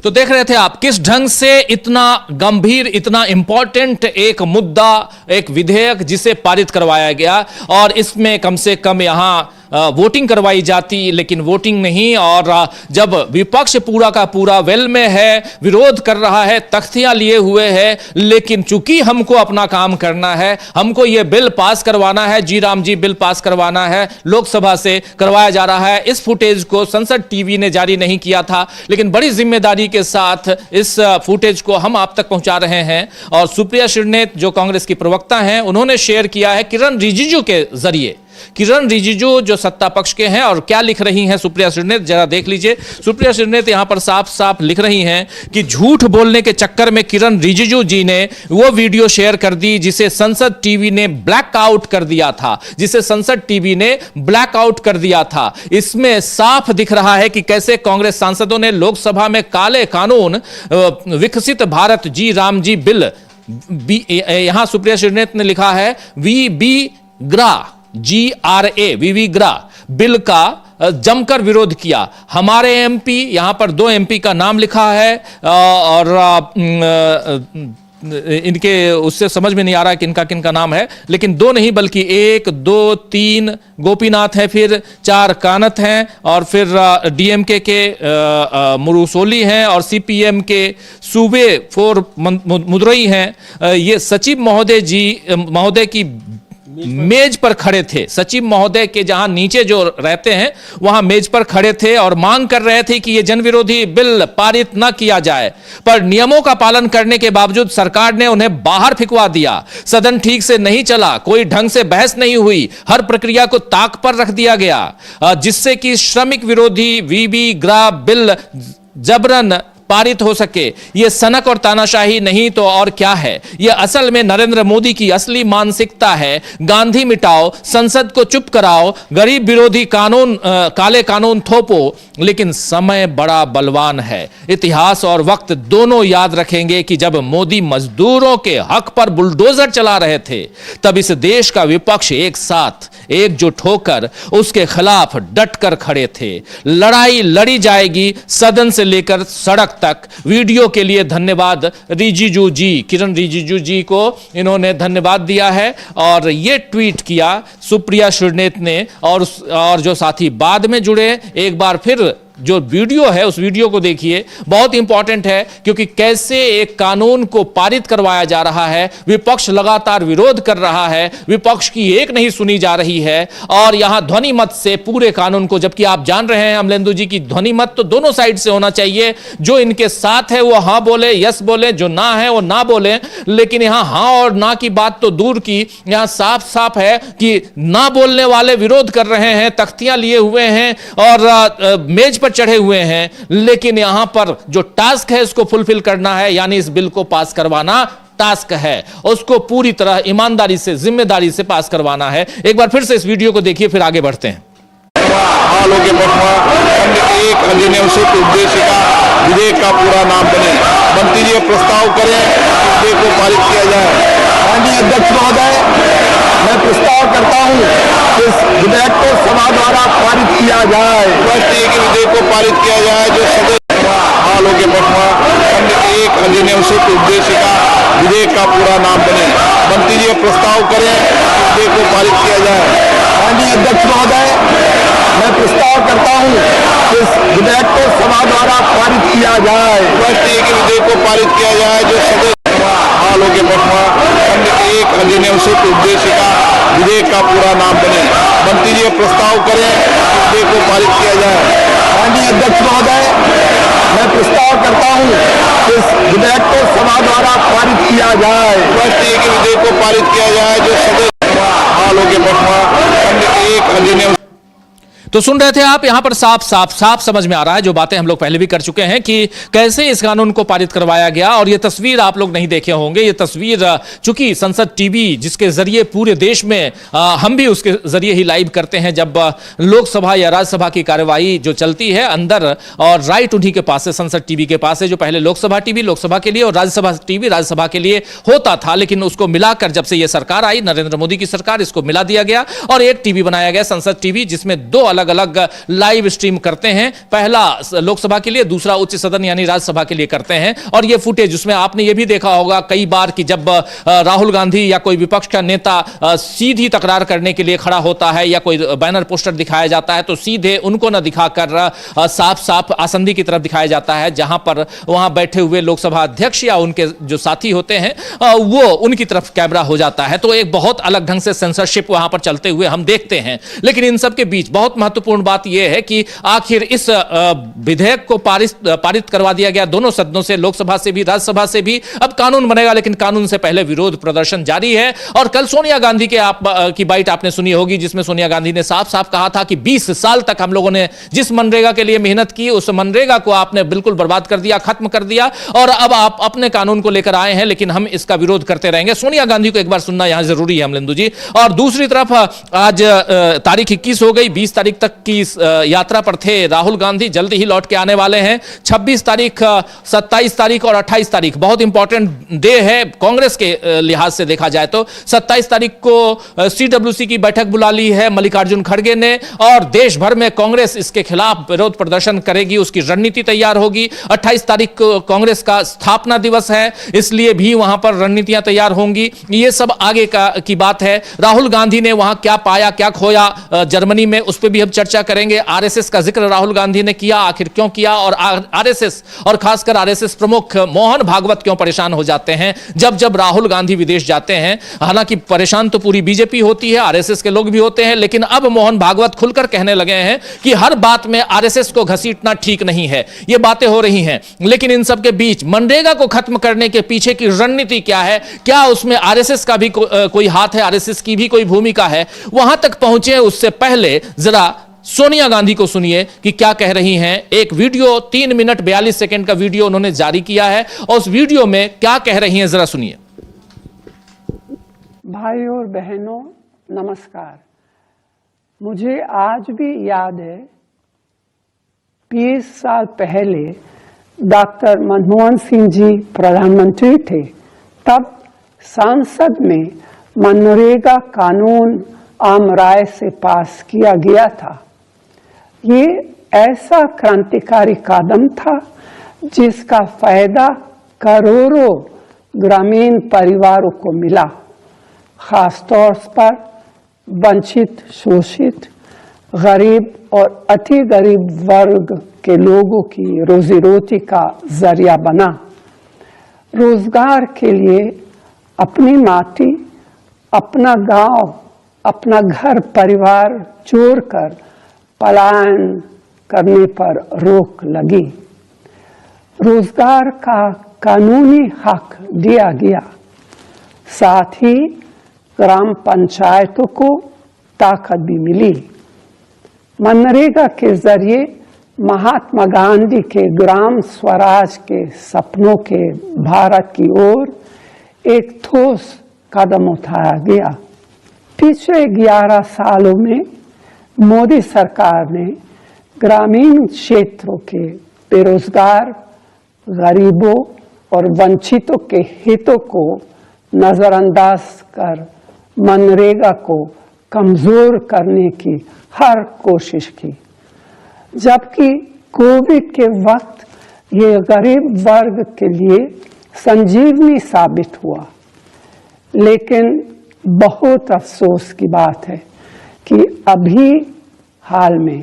तो देख रहे थे आप किस ढंग से इतना गंभीर, इतना इंपॉर्टेंट एक मुद्दा, एक विधेयक जिसे पारित करवाया गया और इसमें कम से कम यहां वोटिंग करवाई जाती, लेकिन वोटिंग नहीं। और जब विपक्ष पूरा का पूरा वेल में है, विरोध कर रहा है, तख्तियां लिए हुए है, लेकिन चूंकि हमको अपना काम करना है, हमको यह बिल पास करवाना है, जी राम जी बिल पास करवाना है, लोकसभा से करवाया जा रहा है। इस फुटेज को संसद टीवी ने जारी नहीं किया था, लेकिन बड़ी जिम्मेदारी के साथ इस फुटेज को हम आप तक पहुंचा रहे हैं। और सुप्रिया श्रीनेत जो कांग्रेस की प्रवक्ता हैं, उन्होंने शेयर किया है किरण रिजिजू के जरिए। किरण रिजिजू जो सत्ता पक्ष के हैं, और क्या लिख रही हैं सुप्रिया श्रीनेत, जरा देख लीजिए। सुप्रिया श्रीनेत यहां पर साफ साफ लिख रही हैं कि झूठ बोलने के चक्कर में किरण रिजिजू जी ने वो वीडियो शेयर कर दी जिसे संसद टीवी ने ब्लैकआउट कर दिया था, जिसे संसद टीवी ने ब्लैकआउट कर दिया था। इसमें साफ दिख रहा है कि कैसे कांग्रेस सांसदों ने लोकसभा में काले कानून विकसित भारत जी राम जी बिल, यहां सुप्रिया श्रीनेत ने लिखा है वीवी ग्रा बिल का जमकर विरोध किया। हमारे एमपी, यहां पर 2 एमपी का नाम लिखा है, और इनके उससे समझ में नहीं आ रहा है किनका किनका नाम है, लेकिन 2 नहीं बल्कि 1 2 3 गोपीनाथ है, फिर 4 कानत हैं, और फिर डीएमके के मुरुसोली हैं, और सीपीएम के सूबे 4 मुदरई हैं। ये सचिव महोदय की मेज पर खड़े थे। सचिव महोदय के जहां नीचे जो रहते हैं वहां मेज पर खड़े थे और मांग कर रहे थे कि यह जनविरोधी बिल पारित न किया जाए, पर नियमों का पालन करने के बावजूद सरकार ने उन्हें बाहर फिकवा दिया। सदन ठीक से नहीं चला, कोई ढंग से बहस नहीं हुई, हर प्रक्रिया को ताक पर रख दिया गया, जिससे कि श्रमिक विरोधी वीवी ग्रा बिल जबरन पारित हो सके। यह सनक और तानाशाही नहीं तो और क्या है? यह असल में नरेंद्र मोदी की असली मानसिकता है। गांधी मिटाओ, संसद को चुप कराओ, गरीब विरोधी कानून, काले कानून थोपो, लेकिन समय बड़ा बलवान है। इतिहास और वक्त दोनों याद रखेंगे कि जब मोदी मजदूरों के हक पर बुलडोजर चला रहे थे, तब इस देश का विपक्ष एक साथ एकजुट होकर उसके खिलाफ डटकर खड़े थे। लड़ाई लड़ी जाएगी सदन से लेकर सड़क तक। वीडियो के लिए धन्यवाद रिजिजू जी, किरण रिजिजू जी को इन्होंने धन्यवाद दिया है, और ये ट्वीट किया सुप्रिया श्रीनेत ने। और जो साथी बाद में जुड़े, एक बार फिर जो वीडियो है उस वीडियो को देखिए, बहुत इंपॉर्टेंट है, क्योंकि कैसे एक कानून को पारित करवाया जा रहा है, विपक्ष लगातार विरोध कर रहा है, विपक्ष की एक नहीं सुनी जा रही है, और यहां ध्वनि मत से पूरे कानून को, जबकि आप जान रहे हैं अमलेंदु जी की ध्वनि मत तो दोनों साइड से होना चाहिए। जो इनके साथ है वो हां बोले, यस बोले, जो ना है वो ना बोले, लेकिन यहां हां और ना की बात तो दूर की, यहां साफ साफ है कि ना बोलने वाले विरोध कर रहे हैं, तख्तियां लिए हुए हैं और मेज चढ़े हुए हैं, लेकिन यहां पर जो टास्क है उसको फुलफिल करना है, यानी इस बिल को पास करवाना टास्क है, उसको पूरी तरह ईमानदारी से, जिम्मेदारी से पास करवाना है। एक बार फिर से इस वीडियो को देखिए, फिर आगे बढ़ते हैं। हालों के एक अधिनियम से उद्देश्य का विधेयक का पूरा नाम बने, मंत्री जी प्रस्ताव करें, विधेयक को पारित किया जाए। माननीय अध्यक्ष महोदय, मैं प्रस्ताव करता हूं कि इस विधेयक को सभा द्वारा पारित किया जाए। कि विधेयक को पारित किया जाए जो सदस्य हालों के एक अधिनियम से उद्देश्य का विधेयक का पूरा नाम बने, मंत्री जी प्रस्ताव करें, विधेयक को पारित किया जाए। माननीय अध्यक्ष महोदय, मैं प्रस्ताव करता हूं कि इस विधेयक को सभा द्वारा पारित किया जाए। कि विधेयक को पारित किया जाए जो सदस्य हालों के एक अधिनियम से उद्देश्य का विधेयक का पूरा नाम बने, मंत्री जी प्रस्ताव करें, विधेयक को पारित किया जाए। माननीय अध्यक्ष महोदय, मैं प्रस्ताव करता हूं कि इस विधेयक को सभा द्वारा पारित किया जाए। कि विधेयक को पारित किया जाए जो सदस्य हालों के एक अधिनियम। तो सुन रहे थे आप, यहां पर साफ समझ में आ रहा है जो बातें हम लोग पहले भी कर चुके हैं कि कैसे इस कानून को पारित करवाया गया। और ये तस्वीर आप लोग नहीं देखे होंगे, ये तस्वीर चूंकि संसद टीवी जिसके जरिए पूरे देश में हम भी उसके जरिए ही लाइव करते हैं, जब लोकसभा या राज्यसभा की कार्यवाही जो चलती है अंदर, और राइट उन्हीं के पास है, संसद टीवी के पास है, जो पहले लोकसभा टीवी लोकसभा के लिए और राज्यसभा टीवी राज्यसभा के लिए होता था, लेकिन उसको मिलाकर जब से ये सरकार आई, नरेंद्र मोदी की सरकार, इसको मिला दिया गया और एक टीवी बनाया गया, संसद टीवी, जिसमें 2 अलग अलग अलग लाइव स्ट्रीम करते हैं। पहला लोकसभा के लिए, दूसरा उच्च सदन यानी राज्यसभा के लिए करते हैं। और यह फुटेज उसमें आपने यह भी देखा होगा कई बार कि जब राहुल गांधी या कोई विपक्ष का नेता सीधी तकरार करने के लिए खड़ा होता है या कोई बैनर पोस्टर दिखाया जाता है तो सीधे उनको न दिखाकर साफ साफ आसंदी की तरफ दिखाया जाता है, जहां पर वहां बैठे हुए लोकसभा अध्यक्ष या उनके जो साथी होते हैं वो उनकी तरफ कैमरा हो जाता है। तो एक बहुत अलग ढंग से सेंसरशिप वहां पर चलते हुए हम देखते हैं। लेकिन इन सब के बीच बहुत महत्वपूर्ण बात यह है कि आखिर इस विधेयक को पारित करवा दिया गया दोनों सदनों से, लोकसभा से भी राज्यसभा से भी। अब कानून बनेगा, लेकिन कानून से पहले विरोध प्रदर्शन जारी है। और कल सोनिया गांधी के की बाइट आपने सुनी होगी, जिसमें सोनिया गांधी ने साफ साफ कहा था कि 20 साल तक हम लोगों ने जिस मनरेगा के लिए मेहनत की उस मनरेगा को आपने बिल्कुल बर्बाद कर दिया, खत्म कर दिया, और अब आप अपने कानून को लेकर आए हैं, लेकिन हम इसका विरोध करते रहेंगे। सोनिया गांधी को एक बार सुनना यहां जरूरी है अमलेंदु जी। और दूसरी तरफ आज तारीख 21 हो गई, 20 तारीख तक की यात्रा पर थे राहुल गांधी, जल्दी ही लौट के आने वाले हैं। 26 तारीख, 27 तारीख और 28 तारीख बहुत इंपॉर्टेंट डे है कांग्रेस के लिहाज से देखा जाए तो। 27 तारीख को सीडब्ल्यूसी की बैठक बुला ली है मल्लिकार्जुन खड़गे ने, और देश भर में कांग्रेस इसके खिलाफ विरोध प्रदर्शन करेगी, उसकी रणनीति तैयार होगी। 28 तारीख को कांग्रेस का स्थापना दिवस है, इसलिए भी वहां पर रणनीतियां तैयार होंगी। ये सब आगे की बात है। राहुल गांधी ने वहां क्या पाया क्या खोया जर्मनी में, उस पर भी हम चर्चा करेंगे। आरएसएस का जिक्र राहुल गांधी ने किया, आखिर क्यों किया, और आरएसएस और खासकर आरएसएस प्रमुख मोहन भागवत क्यों परेशान हो जाते हैं जब जब राहुल गांधी विदेश जाते हैं। हालांकि परेशान तो पूरी बीजेपी होती है, आरएसएस के लोग भी होते हैं, लेकिन अब मोहन भागवत खुलकर कहने लगे हैं कि हर बात में आरएसएस को घसीटना ठीक नहीं है। ये बातें हो रही हैं, लेकिन इन सब के बीच मनरेगा को खत्म करने के पीछे की रणनीति क्या है, क्या उसमें आरएसएस का भी कोई हाथ है, आरएसएस की भी कोई भूमिका है, वहां तक पहुंचे उससे पहले जरा सोनिया गांधी को सुनिए कि क्या कह रही हैं। एक वीडियो 3 मिनट 42 सेकंड का वीडियो उन्होंने जारी किया है, और उस वीडियो में क्या कह रही हैं जरा सुनिए। भाई और बहनों नमस्कार। मुझे आज भी याद है 20 साल पहले डॉक्टर मनमोहन सिंह जी प्रधानमंत्री थे, तब संसद में मनरेगा कानून आम राय से पास किया गया था। ये ऐसा क्रांतिकारी कदम था जिसका फायदा करोड़ों ग्रामीण परिवारों को मिला, खासतौर पर वंचित, शोषित, गरीब और अति गरीब वर्ग के लोगों की रोजी रोटी का जरिया बना। रोजगार के लिए अपनी माटी, अपना गांव, अपना घर परिवार छोड़कर पलायन करने पर रोक लगी। रोजगार का कानूनी हक दिया गया, साथ ही ग्राम पंचायतों को ताकत भी मिली। मनरेगा के जरिए महात्मा गांधी के ग्राम स्वराज के सपनों के भारत की ओर एक ठोस कदम उठाया गया। पिछले 11 सालों में मोदी सरकार ने ग्रामीण क्षेत्रों के बेरोजगार, गरीबों और वंचितों के हितों को नजरअंदाज कर मनरेगा को कमजोर करने की हर कोशिश की, जबकि कोविड के वक्त ये गरीब वर्ग के लिए संजीवनी साबित हुआ। लेकिन बहुत अफसोस की बात है कि अभी हाल में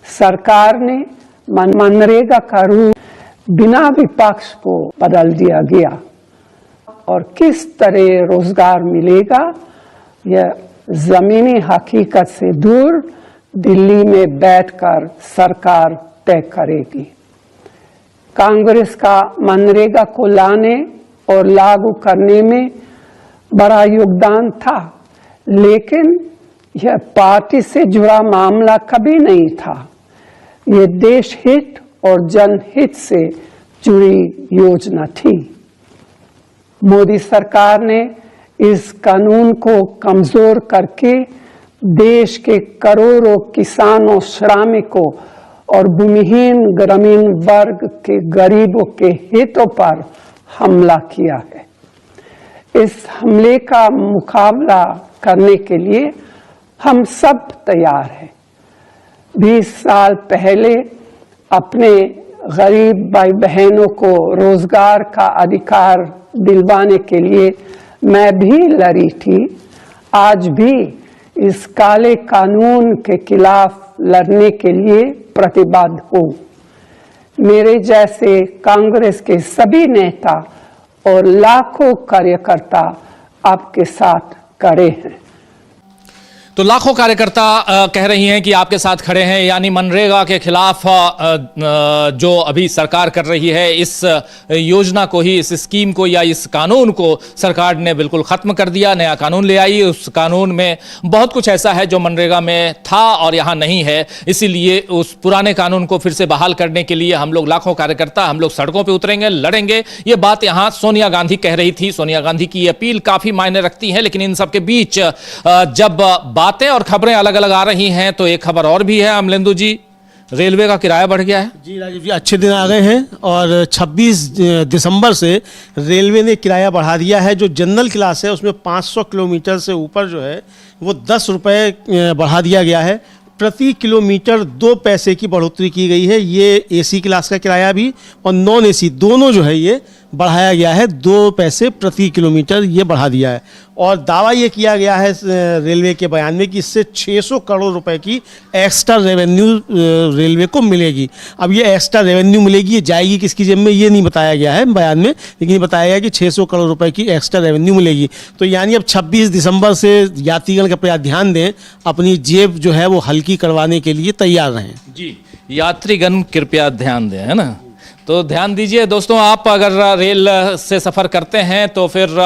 सरकार ने मनरेगा का रूप बिना विपक्ष को बदल दिया गया, और किस तरह रोजगार मिलेगा यह जमीनी हकीकत से दूर दिल्ली में बैठकर सरकार तय करेगी। कांग्रेस का मनरेगा को लाने और लागू करने में बड़ा योगदान था, लेकिन यह पार्टी से जुड़ा मामला कभी नहीं था। यह देश हित और जनहित से जुड़ी योजना थी। मोदी सरकार ने इस कानून को कमजोर करके देश के करोड़ों किसानों, श्रमिकों और भूमिहीन ग्रामीण वर्ग के गरीबों के हितों पर हमला किया है। इस हमले का मुकाबला करने के लिए हम सब तैयार हैं। 20 साल पहले अपने गरीब भाई बहनों को रोजगार का अधिकार दिलवाने के लिए मैं भी लड़ी थी। आज भी इस काले कानून के खिलाफ लड़ने के लिए प्रतिबद्ध हूँ। मेरे जैसे कांग्रेस के सभी नेता और लाखों कार्यकर्ता आपके साथ खड़े हैं। तो लाखों कार्यकर्ता कह रही हैं कि आपके साथ खड़े हैं, यानी मनरेगा के खिलाफ जो अभी सरकार कर रही है इस योजना को ही, इस स्कीम को या इस कानून को सरकार ने बिल्कुल खत्म कर दिया, नया कानून ले आई। उस कानून में बहुत कुछ ऐसा है जो मनरेगा में था और यहाँ नहीं है, इसीलिए उस पुराने कानून को फिर से बहाल करने के लिए हम लोग लाखों कार्यकर्ता हम लोग सड़कों पर उतरेंगे, लड़ेंगे। ये बात यहाँ सोनिया गांधी कह रही थी। सोनिया गांधी की अपील काफी मायने रखती है, लेकिन इन सबके बीच जब बातें और खबरें अलग अलग आ रही हैं तो एक खबर और भी है अमलेंदु जी, रेलवे का किराया बढ़ गया है। जी राजीव जी, अच्छे दिन आ गए हैं और 26 दिसंबर से रेलवे ने किराया बढ़ा दिया है। जो जनरल क्लास है उसमें 500 किलोमीटर से ऊपर जो है वो 10 रुपये बढ़ा दिया गया है। प्रति किलोमीटर 2 पैसे की बढ़ोतरी की गई है। ये एसी क्लास का किराया भी और नॉन एसी दोनों जो है ये बढ़ाया गया है। 2 पैसे प्रति किलोमीटर ये बढ़ा दिया है। और दावा ये किया गया है रेलवे के बयान में कि इससे 600 करोड़ रुपए की एक्स्ट्रा रेवेन्यू रेलवे को मिलेगी। अब ये एक्स्ट्रा रेवेन्यू मिलेगी, ये जाएगी किसकी जेब में ये नहीं बताया गया है बयान में, लेकिन ये बताया गया कि 600 करोड़ रुपए की एक्स्ट्रा रेवेन्यू मिलेगी। तो यानी अब 26 दिसंबर से यात्रीगण कृपया ध्यान दें, अपनी जेब जो है वो हल्की करवाने के लिए तैयार रहें। जी, यात्रीगण कृपया ध्यान दें, है ना। तो ध्यान दीजिए दोस्तों, आप अगर रेल से सफ़र करते हैं तो फिर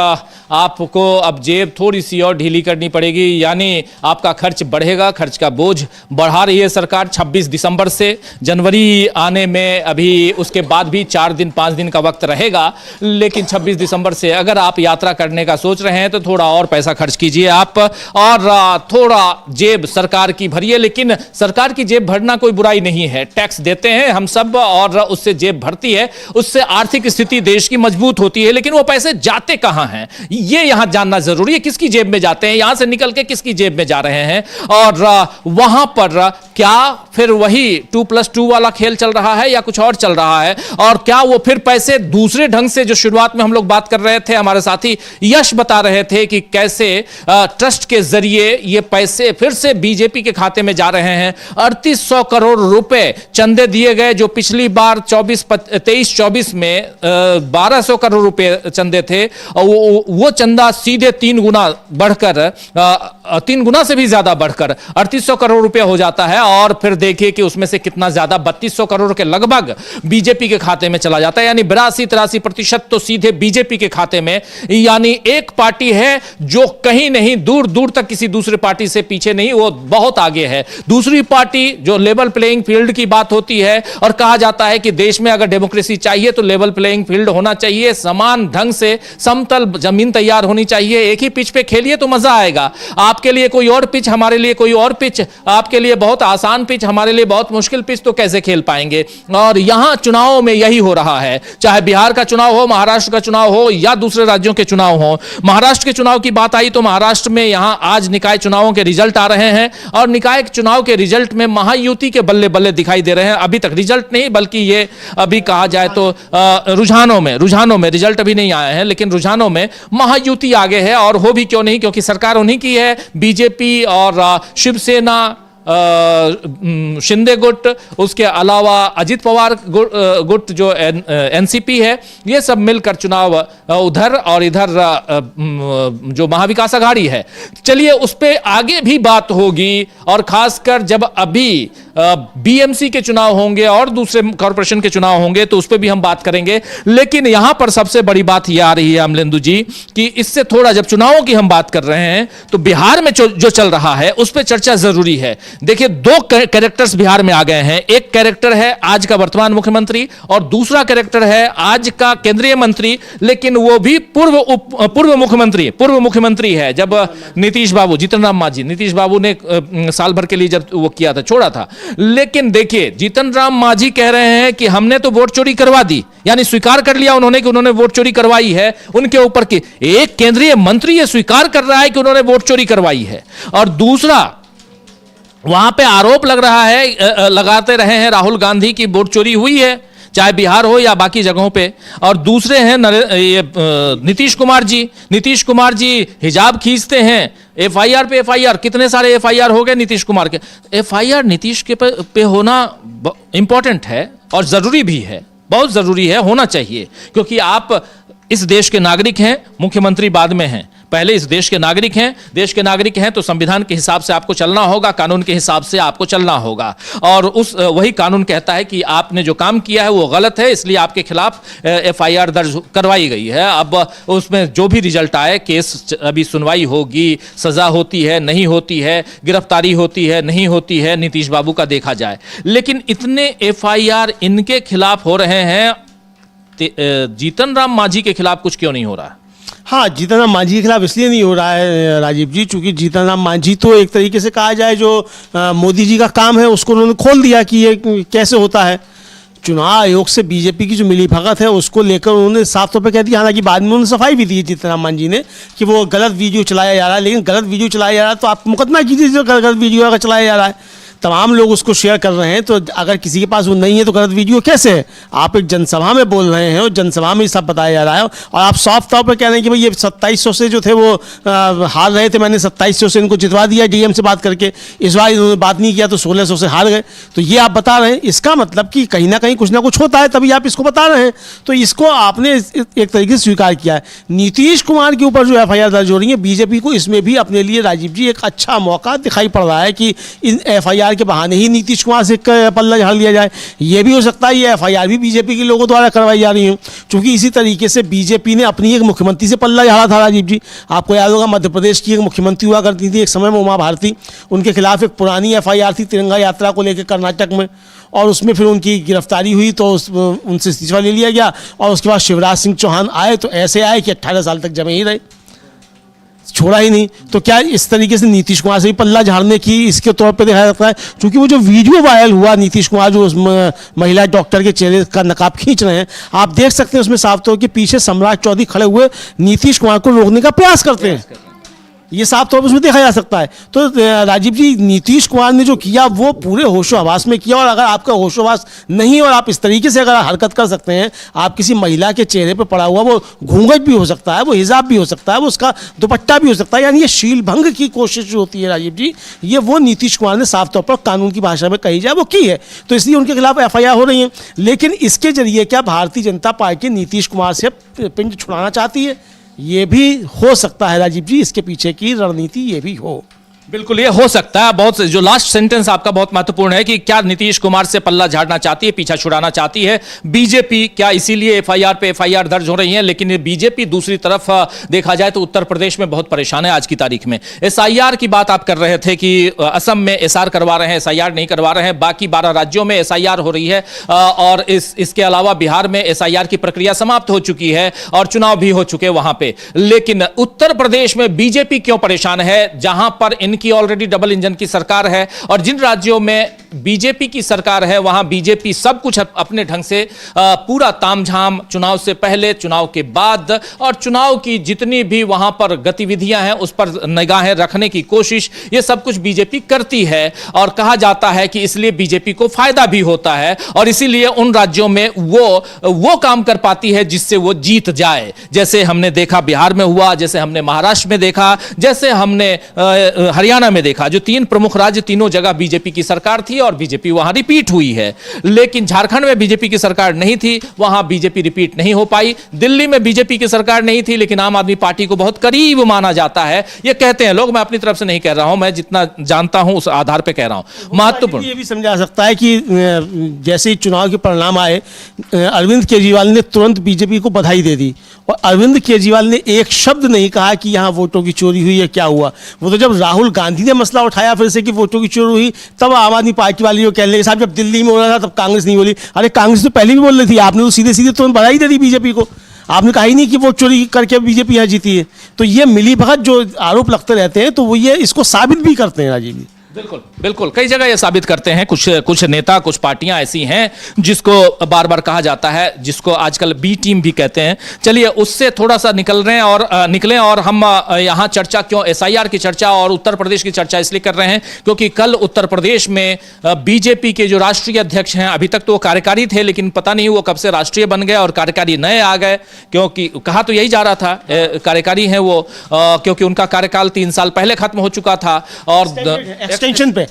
आपको अब जेब थोड़ी सी और ढीली करनी पड़ेगी, यानी आपका खर्च बढ़ेगा, खर्च का बोझ बढ़ा रही है सरकार 26 दिसंबर से। जनवरी आने में अभी उसके बाद भी 4 दिन 5 दिन का वक्त रहेगा, लेकिन 26 दिसंबर से अगर आप यात्रा करने का सोच रहे हैं तो थोड़ा और पैसा खर्च कीजिए आप, और थोड़ा जेब सरकार की भरिए। लेकिन सरकार की जेब भरना कोई बुराई नहीं है, टैक्स देते हैं हम सब और उससे जेब भरती है, उससे आर्थिक स्थिति देश की मजबूत होती है। लेकिन वो पैसे जाते कहां हैं ये यहां जानना जरूरी है। किसकी जेब में जाते हैं, यहां से निकल के किसकी जेब में जा रहे हैं, और वहां पर क्या फिर वही 2+2 वाला खेल चल रहा है या कुछ और चल रहा है, और क्या वो फिर पैसे दूसरे ढंग से, जो शुरुआत में हम लोग बात कर रहे थे, हमारे साथी यश बता रहे थे कि कैसे ट्रस्ट के जरिए ये पैसे फिर से बीजेपी के खाते में जा रहे हैं। 3800 करोड़ रुपए चंदे दिए गए, जो पिछली बार 23-24 में 1200 करोड़ रुपए चंदे थे, और वो चंदा सीधे 3 गुना बढ़कर 3 गुना से भी ज्यादा बढ़कर 3800 करोड़ रुपए हो जाता है। और फिर देखिए कि उसमें से कितना ज्यादा 3200 करोड़ के लगभग बीजेपी के खाते में चला जाता है, यानी 82-83% तो सीधे बीजेपी के खाते में। यानी एक पार्टी है जो कहीं नहीं, दूर दूर तक किसी दूसरे पार्टी से पीछे नहीं, वो बहुत आगे है। दूसरी पार्टी जो लेवल प्लेइंग फील्ड की बात होती है, और कहा जाता है कि देश में अगर डेमोक्रेसी चाहिए तो लेवल प्लेइंग फील्ड होना चाहिए, समान ढंग से समतल जमीन तैयार होनी चाहिए, एक ही पिच पे खेलिए तो मजा आएगा। आपके लिए कोई और पिच, हमारे लिए कोई और पिच, आपके लिए बहुत आसान पिच, हमारे लिए बहुत मुश्किल पिच, तो कैसे खेल पाएंगे। और यहां चुनावों में यही हो रहा है, चाहे बिहार का चुनाव हो, महाराष्ट्र का चुनाव हो या दूसरे राज्यों के चुनाव हो। महाराष्ट्र के चुनाव की बात आई तो महाराष्ट्र में यहां आज निकाय चुनावों के रिजल्ट आ रहे हैं, और निकाय चुनाव के रिजल्ट में महायुति के बल्ले बल्ले दिखाई दे रहे हैं। अभी तक रिजल्ट नहीं, बल्कि ये अभी कहा जाए तो रुझानों में रिजल्ट अभी नहीं आए हैं, लेकिन रुझानों में महायुति आगे है। और हो भी क्यों नहीं, क्योंकि सरकार उन्हीं की है, बीजेपी और शिवसेना, शिंदे गुट, उसके अलावा अजित पवार गुट जो एनसीपी है, ये सब मिलकर चुनाव उधर और इधर जो महाविकास आघाड़ी है। चलिए उस पे आगे भी बात होगी, और खासकर जब अभी बीएमसी के चुनाव होंगे और दूसरे कॉर्पोरेशन के चुनाव होंगे तो उस पे भी हम बात करेंगे। लेकिन यहां पर सबसे बड़ी बात यह आ रही है अमलेंदु जी कि इससे थोड़ा, जब चुनावों की हम बात कर रहे हैं तो बिहार में जो चल रहा है उस पर चर्चा जरूरी है। देखिए, 2 कैरेक्टर्स बिहार में आ गए हैं। एक कैरेक्टर है आज का वर्तमान मुख्यमंत्री, और दूसरा कैरेक्टर है आज का केंद्रीय मंत्री, लेकिन वो भी पूर्व मुख्यमंत्री है। जब नीतीश बाबू, जीतन राम मांझी, नीतीश बाबू ने साल भर के लिए जब वो किया था, छोड़ा था। लेकिन देखिए, जीतन राम मांझी कह रहे हैं कि हमने तो वोट चोरी करवा दी, यानी स्वीकार कर लिया उन्होंने कि उन्होंने वोट चोरी करवाई है उनके ऊपर की। एक केंद्रीय मंत्री ये स्वीकार कर रहा है कि उन्होंने वोट चोरी करवाई है, और दूसरा वहां पे आरोप लग रहा है, लगाते रहे हैं राहुल गांधी की वोट चोरी हुई है, चाहे बिहार हो या बाकी जगहों पे। और दूसरे हैं नीतीश कुमार जी हिजाब खींचते हैं, एफआईआर पे एफआईआर, कितने सारे एफआईआर हो गए नीतीश कुमार के। एफआईआर नीतीश के पे होना इंपॉर्टेंट है और जरूरी भी है, बहुत जरूरी है, होना चाहिए, क्योंकि आप इस देश के नागरिक हैं, मुख्यमंत्री बाद में हैं, पहले इस देश के नागरिक हैं। देश के नागरिक हैं तो संविधान के हिसाब से आपको चलना होगा, कानून के हिसाब से आपको चलना होगा। और वही कानून कहता है कि आपने जो काम किया है वो गलत है, इसलिए आपके खिलाफ एफआईआर दर्ज करवाई गई है। अब उसमें जो भी रिजल्ट आए, केस अभी सुनवाई होगी, सजा होती है नहीं होती है, गिरफ्तारी होती है नहीं होती है, नीतीश बाबू का देखा जाए। लेकिन इतने एफआईआर इनके खिलाफ हो रहे हैं, जीतन राम मांझी के खिलाफ कुछ क्यों नहीं हो रहा है? हाँ, जीतन राम मांझी के खिलाफ इसलिए नहीं हो रहा है राजीव जी, क्योंकि जीतन राम मांझी तो एक तरीके से कहा जाए जो मोदी जी का काम है उसको उन्होंने खोल दिया कि ये कैसे होता है। चुनाव आयोग से बीजेपी की जो मिलीभगत है उसको लेकर उन्होंने साफ तौर पर कह दिया। हालांकि बाद में उन्होंने सफाई भी दी जीतन राम मांझी ने कि वो गलत वीडियो चलाया जा रहा है, लेकिन गलत वीडियो चलाया जा रहा है तो आप मुकदमा कीजिए जो गलत वीडियो अगर चलाया जा रहा है। तमाम लोग उसको शेयर कर रहे हैं, तो अगर किसी के पास वो नहीं है तो गलत वीडियो कैसे है? आप एक जनसभा में बोल रहे हैं और जनसभा में ही सब बताया जा रहा है, और आप साफ तौर पर कह रहे हैं कि भाई ये 2700 से जो थे वो हार रहे थे, मैंने 2700 से इनको जितवा दिया डीएम से बात करके, इस बार इन्होंने बात नहीं किया तो 1600 से हार गए। तो ये आप बता रहे हैं, इसका मतलब कि कहीं ना कहीं कुछ ना कुछ होता है, तभी आप इसको बता रहे हैं। तो इसको आपने एक तरीके से स्वीकार किया है। नीतीश कुमार के ऊपर जो एफआईआर दर्ज हो रही है, बीजेपी को इसमें भी अपने लिए राजीव जी एक अच्छा मौका दिखाई पड़ रहा है कि इन एफआईआर के बहाने ही नीतीश कुमार से पल्ला झाड़ लिया जाए। यह भी हो सकता है ये एफआईआर भी बीजेपी के लोगों द्वारा करवाई जा रही है, क्योंकि इसी तरीके से बीजेपी ने अपनी एक मुख्यमंत्री से पल्ला झाड़ा था राजीव जी। आपको याद होगा मध्य प्रदेश की एक मुख्यमंत्री हुआ करती थी एक समय में, उमा भारती, उनके खिलाफ एक पुरानी एफआईआर थी तिरंगा यात्रा को लेकर कर्नाटक में, और उसमें फिर उनकी गिरफ्तारी हुई तो उनसे इस्तीफा ले लिया गया। और उसके बाद शिवराज सिंह चौहान आए तो ऐसे आए कि 18 साल तक जमे ही रहे, छोड़ा ही नहीं। तो क्या इस तरीके से नीतीश कुमार से भी पल्ला झाड़ने की इसके तौर पे देखा जाता है? क्योंकि वो जो वीडियो वायरल हुआ नीतीश कुमार जो उस महिला डॉक्टर के चेहरे का नकाब खींच रहे हैं, आप देख सकते हैं उसमें साफ तौर के पीछे सम्राट चौधरी खड़े हुए नीतीश कुमार को रोकने का प्रयास करते हैं, ये साफ तौर पर उसमें देखा जा सकता है। तो राजीव जी, नीतीश कुमार ने जो किया वो पूरे होशोहवास में किया, और अगर आपका होशोहवास नहीं और आप इस तरीके से अगर हरकत कर सकते हैं, आप किसी महिला के चेहरे पर पड़ा हुआ वो घूंघट भी हो सकता है, वो हिजाब भी हो सकता है, वो उसका दुपट्टा भी हो सकता है, यानी ये शील भंग की कोशिश जो होती है राजीव जी, ये वो नीतीश कुमार ने साफ तौर पर कानून की भाषा में कही जाए वो की है। तो इसलिए उनके खिलाफ एफआईआर हो रही है। लेकिन इसके जरिए क्या भारतीय जनता पार्टी नीतीश कुमार से पिंड छुड़ाना चाहती है? ये भी हो सकता है राजीव जी, इसके पीछे की रणनीति ये भी हो। बिल्कुल ये हो सकता है। बहुत जो लास्ट सेंटेंस आपका बहुत महत्वपूर्ण है कि क्या नीतीश कुमार से पल्ला झाड़ना चाहती है, पीछा छुड़ाना चाहती है बीजेपी, क्या इसीलिए एफआईआर पे एफआईआर दर्ज हो रही है? लेकिन ये बीजेपी दूसरी तरफ देखा जाए तो उत्तर प्रदेश में बहुत परेशान है आज की तारीख में। एसआईआर की बात आप कर रहे थे कि असम में एसआर करवा रहे हैं, एसआईआर नहीं करवा रहे हैं, बाकी 12 राज्यों में एसआईआर हो रही है, और इसके अलावा बिहार में एसआईआर की प्रक्रिया समाप्त हो चुकी है और चुनाव भी हो चुके वहां पे। लेकिन उत्तर प्रदेश में बीजेपी क्यों परेशान है, जहां पर की ऑलरेडी डबल इंजन की सरकार है, और जिन राज्यों में बीजेपी की सरकार है वहां बीजेपी सब कुछ अपने ढंग से पूरा तामझाम, चुनाव से पहले, चुनाव के बाद, और चुनाव की जितनी भी वहां पर गतिविधियां हैं उस पर निगाहें रखने की कोशिश, ये सब कुछ बीजेपी करती है। और कहा जाता है कि इसलिए बीजेपी को फायदा भी होता है, और इसीलिए उन राज्यों में वो काम कर पाती है जिससे वो जीत जाए। जैसे हमने देखा बिहार में हुआ, जैसे हमने महाराष्ट्र में देखा, जैसे हमने हरियाणा में देखा, जो 3 प्रमुख राज्य, तीनों जगह बीजेपी की सरकार थी और बीजेपी वहां रिपीट हुई है। लेकिन झारखंड में बीजेपी की सरकार नहीं थी, वहां बीजेपी रिपीट नहीं हो पाई। दिल्ली में बीजेपी की सरकार नहीं थी, लेकिन आम आदमी पार्टी को बहुत करीब माना जाता है, ये कहते हैं लोग। मैं अपनी तरफ से नहीं कह रहा हूं, मैं जितना जानता हूं उस आधार पर कह रहा हूं। महत्वपूर्ण ये भी समझा सकता है कि जैसे ही चुनाव के परिणाम आए, अरविंद केजरीवाल ने तुरंत बीजेपी को बधाई दे दी, और अरविंद केजरीवाल ने एक शब्द नहीं कहा कि यहां वोटों की चोरी हुई है, क्या हुआ। वो तो जब राहुल गांधी ने मसला उठाया फिर से कि वोटों की चोरी हुई, तब आम आदमी पार्टी वाली कहने लगे साहब जब दिल्ली में हो रहा था तब कांग्रेस नहीं बोली। अरे कांग्रेस तो पहले भी बोल रही थी, आपने तो सीधे सीधे तुरंत बधाई दे दी बीजेपी को, आपने कहा ही नहीं कि वोट चोरी करके बीजेपी यहाँ जीती है। तो ये मिली भगत जो आरोप लगते रहते हैं, तो वो ये इसको साबित भी करते हैं राजीव जी। बिल्कुल बिल्कुल, कई जगह ये साबित करते हैं कुछ नेता, कुछ पार्टियां ऐसी हैं जिसको बार बार कहा जाता है, जिसको आजकल बी टीम भी कहते हैं। चलिए उससे थोड़ा सा निकल रहे हैं और निकलें, और हम यहाँ चर्चा क्यों एसआईआर की चर्चा और उत्तर प्रदेश की चर्चा इसलिए कर रहे हैं क्योंकि कल उत्तर प्रदेश में बीजेपी के जो राष्ट्रीय अध्यक्ष हैं, अभी तक तो वो कार्यकारी थे लेकिन पता नहीं वो कब से राष्ट्रीय बन गए और कार्यकारी नए आ गए, क्योंकि कहा तो यही जा रहा था कार्यकारी हैं वो, क्योंकि उनका कार्यकाल 3 साल पहले खत्म हो चुका था और एक्सटेंशन पे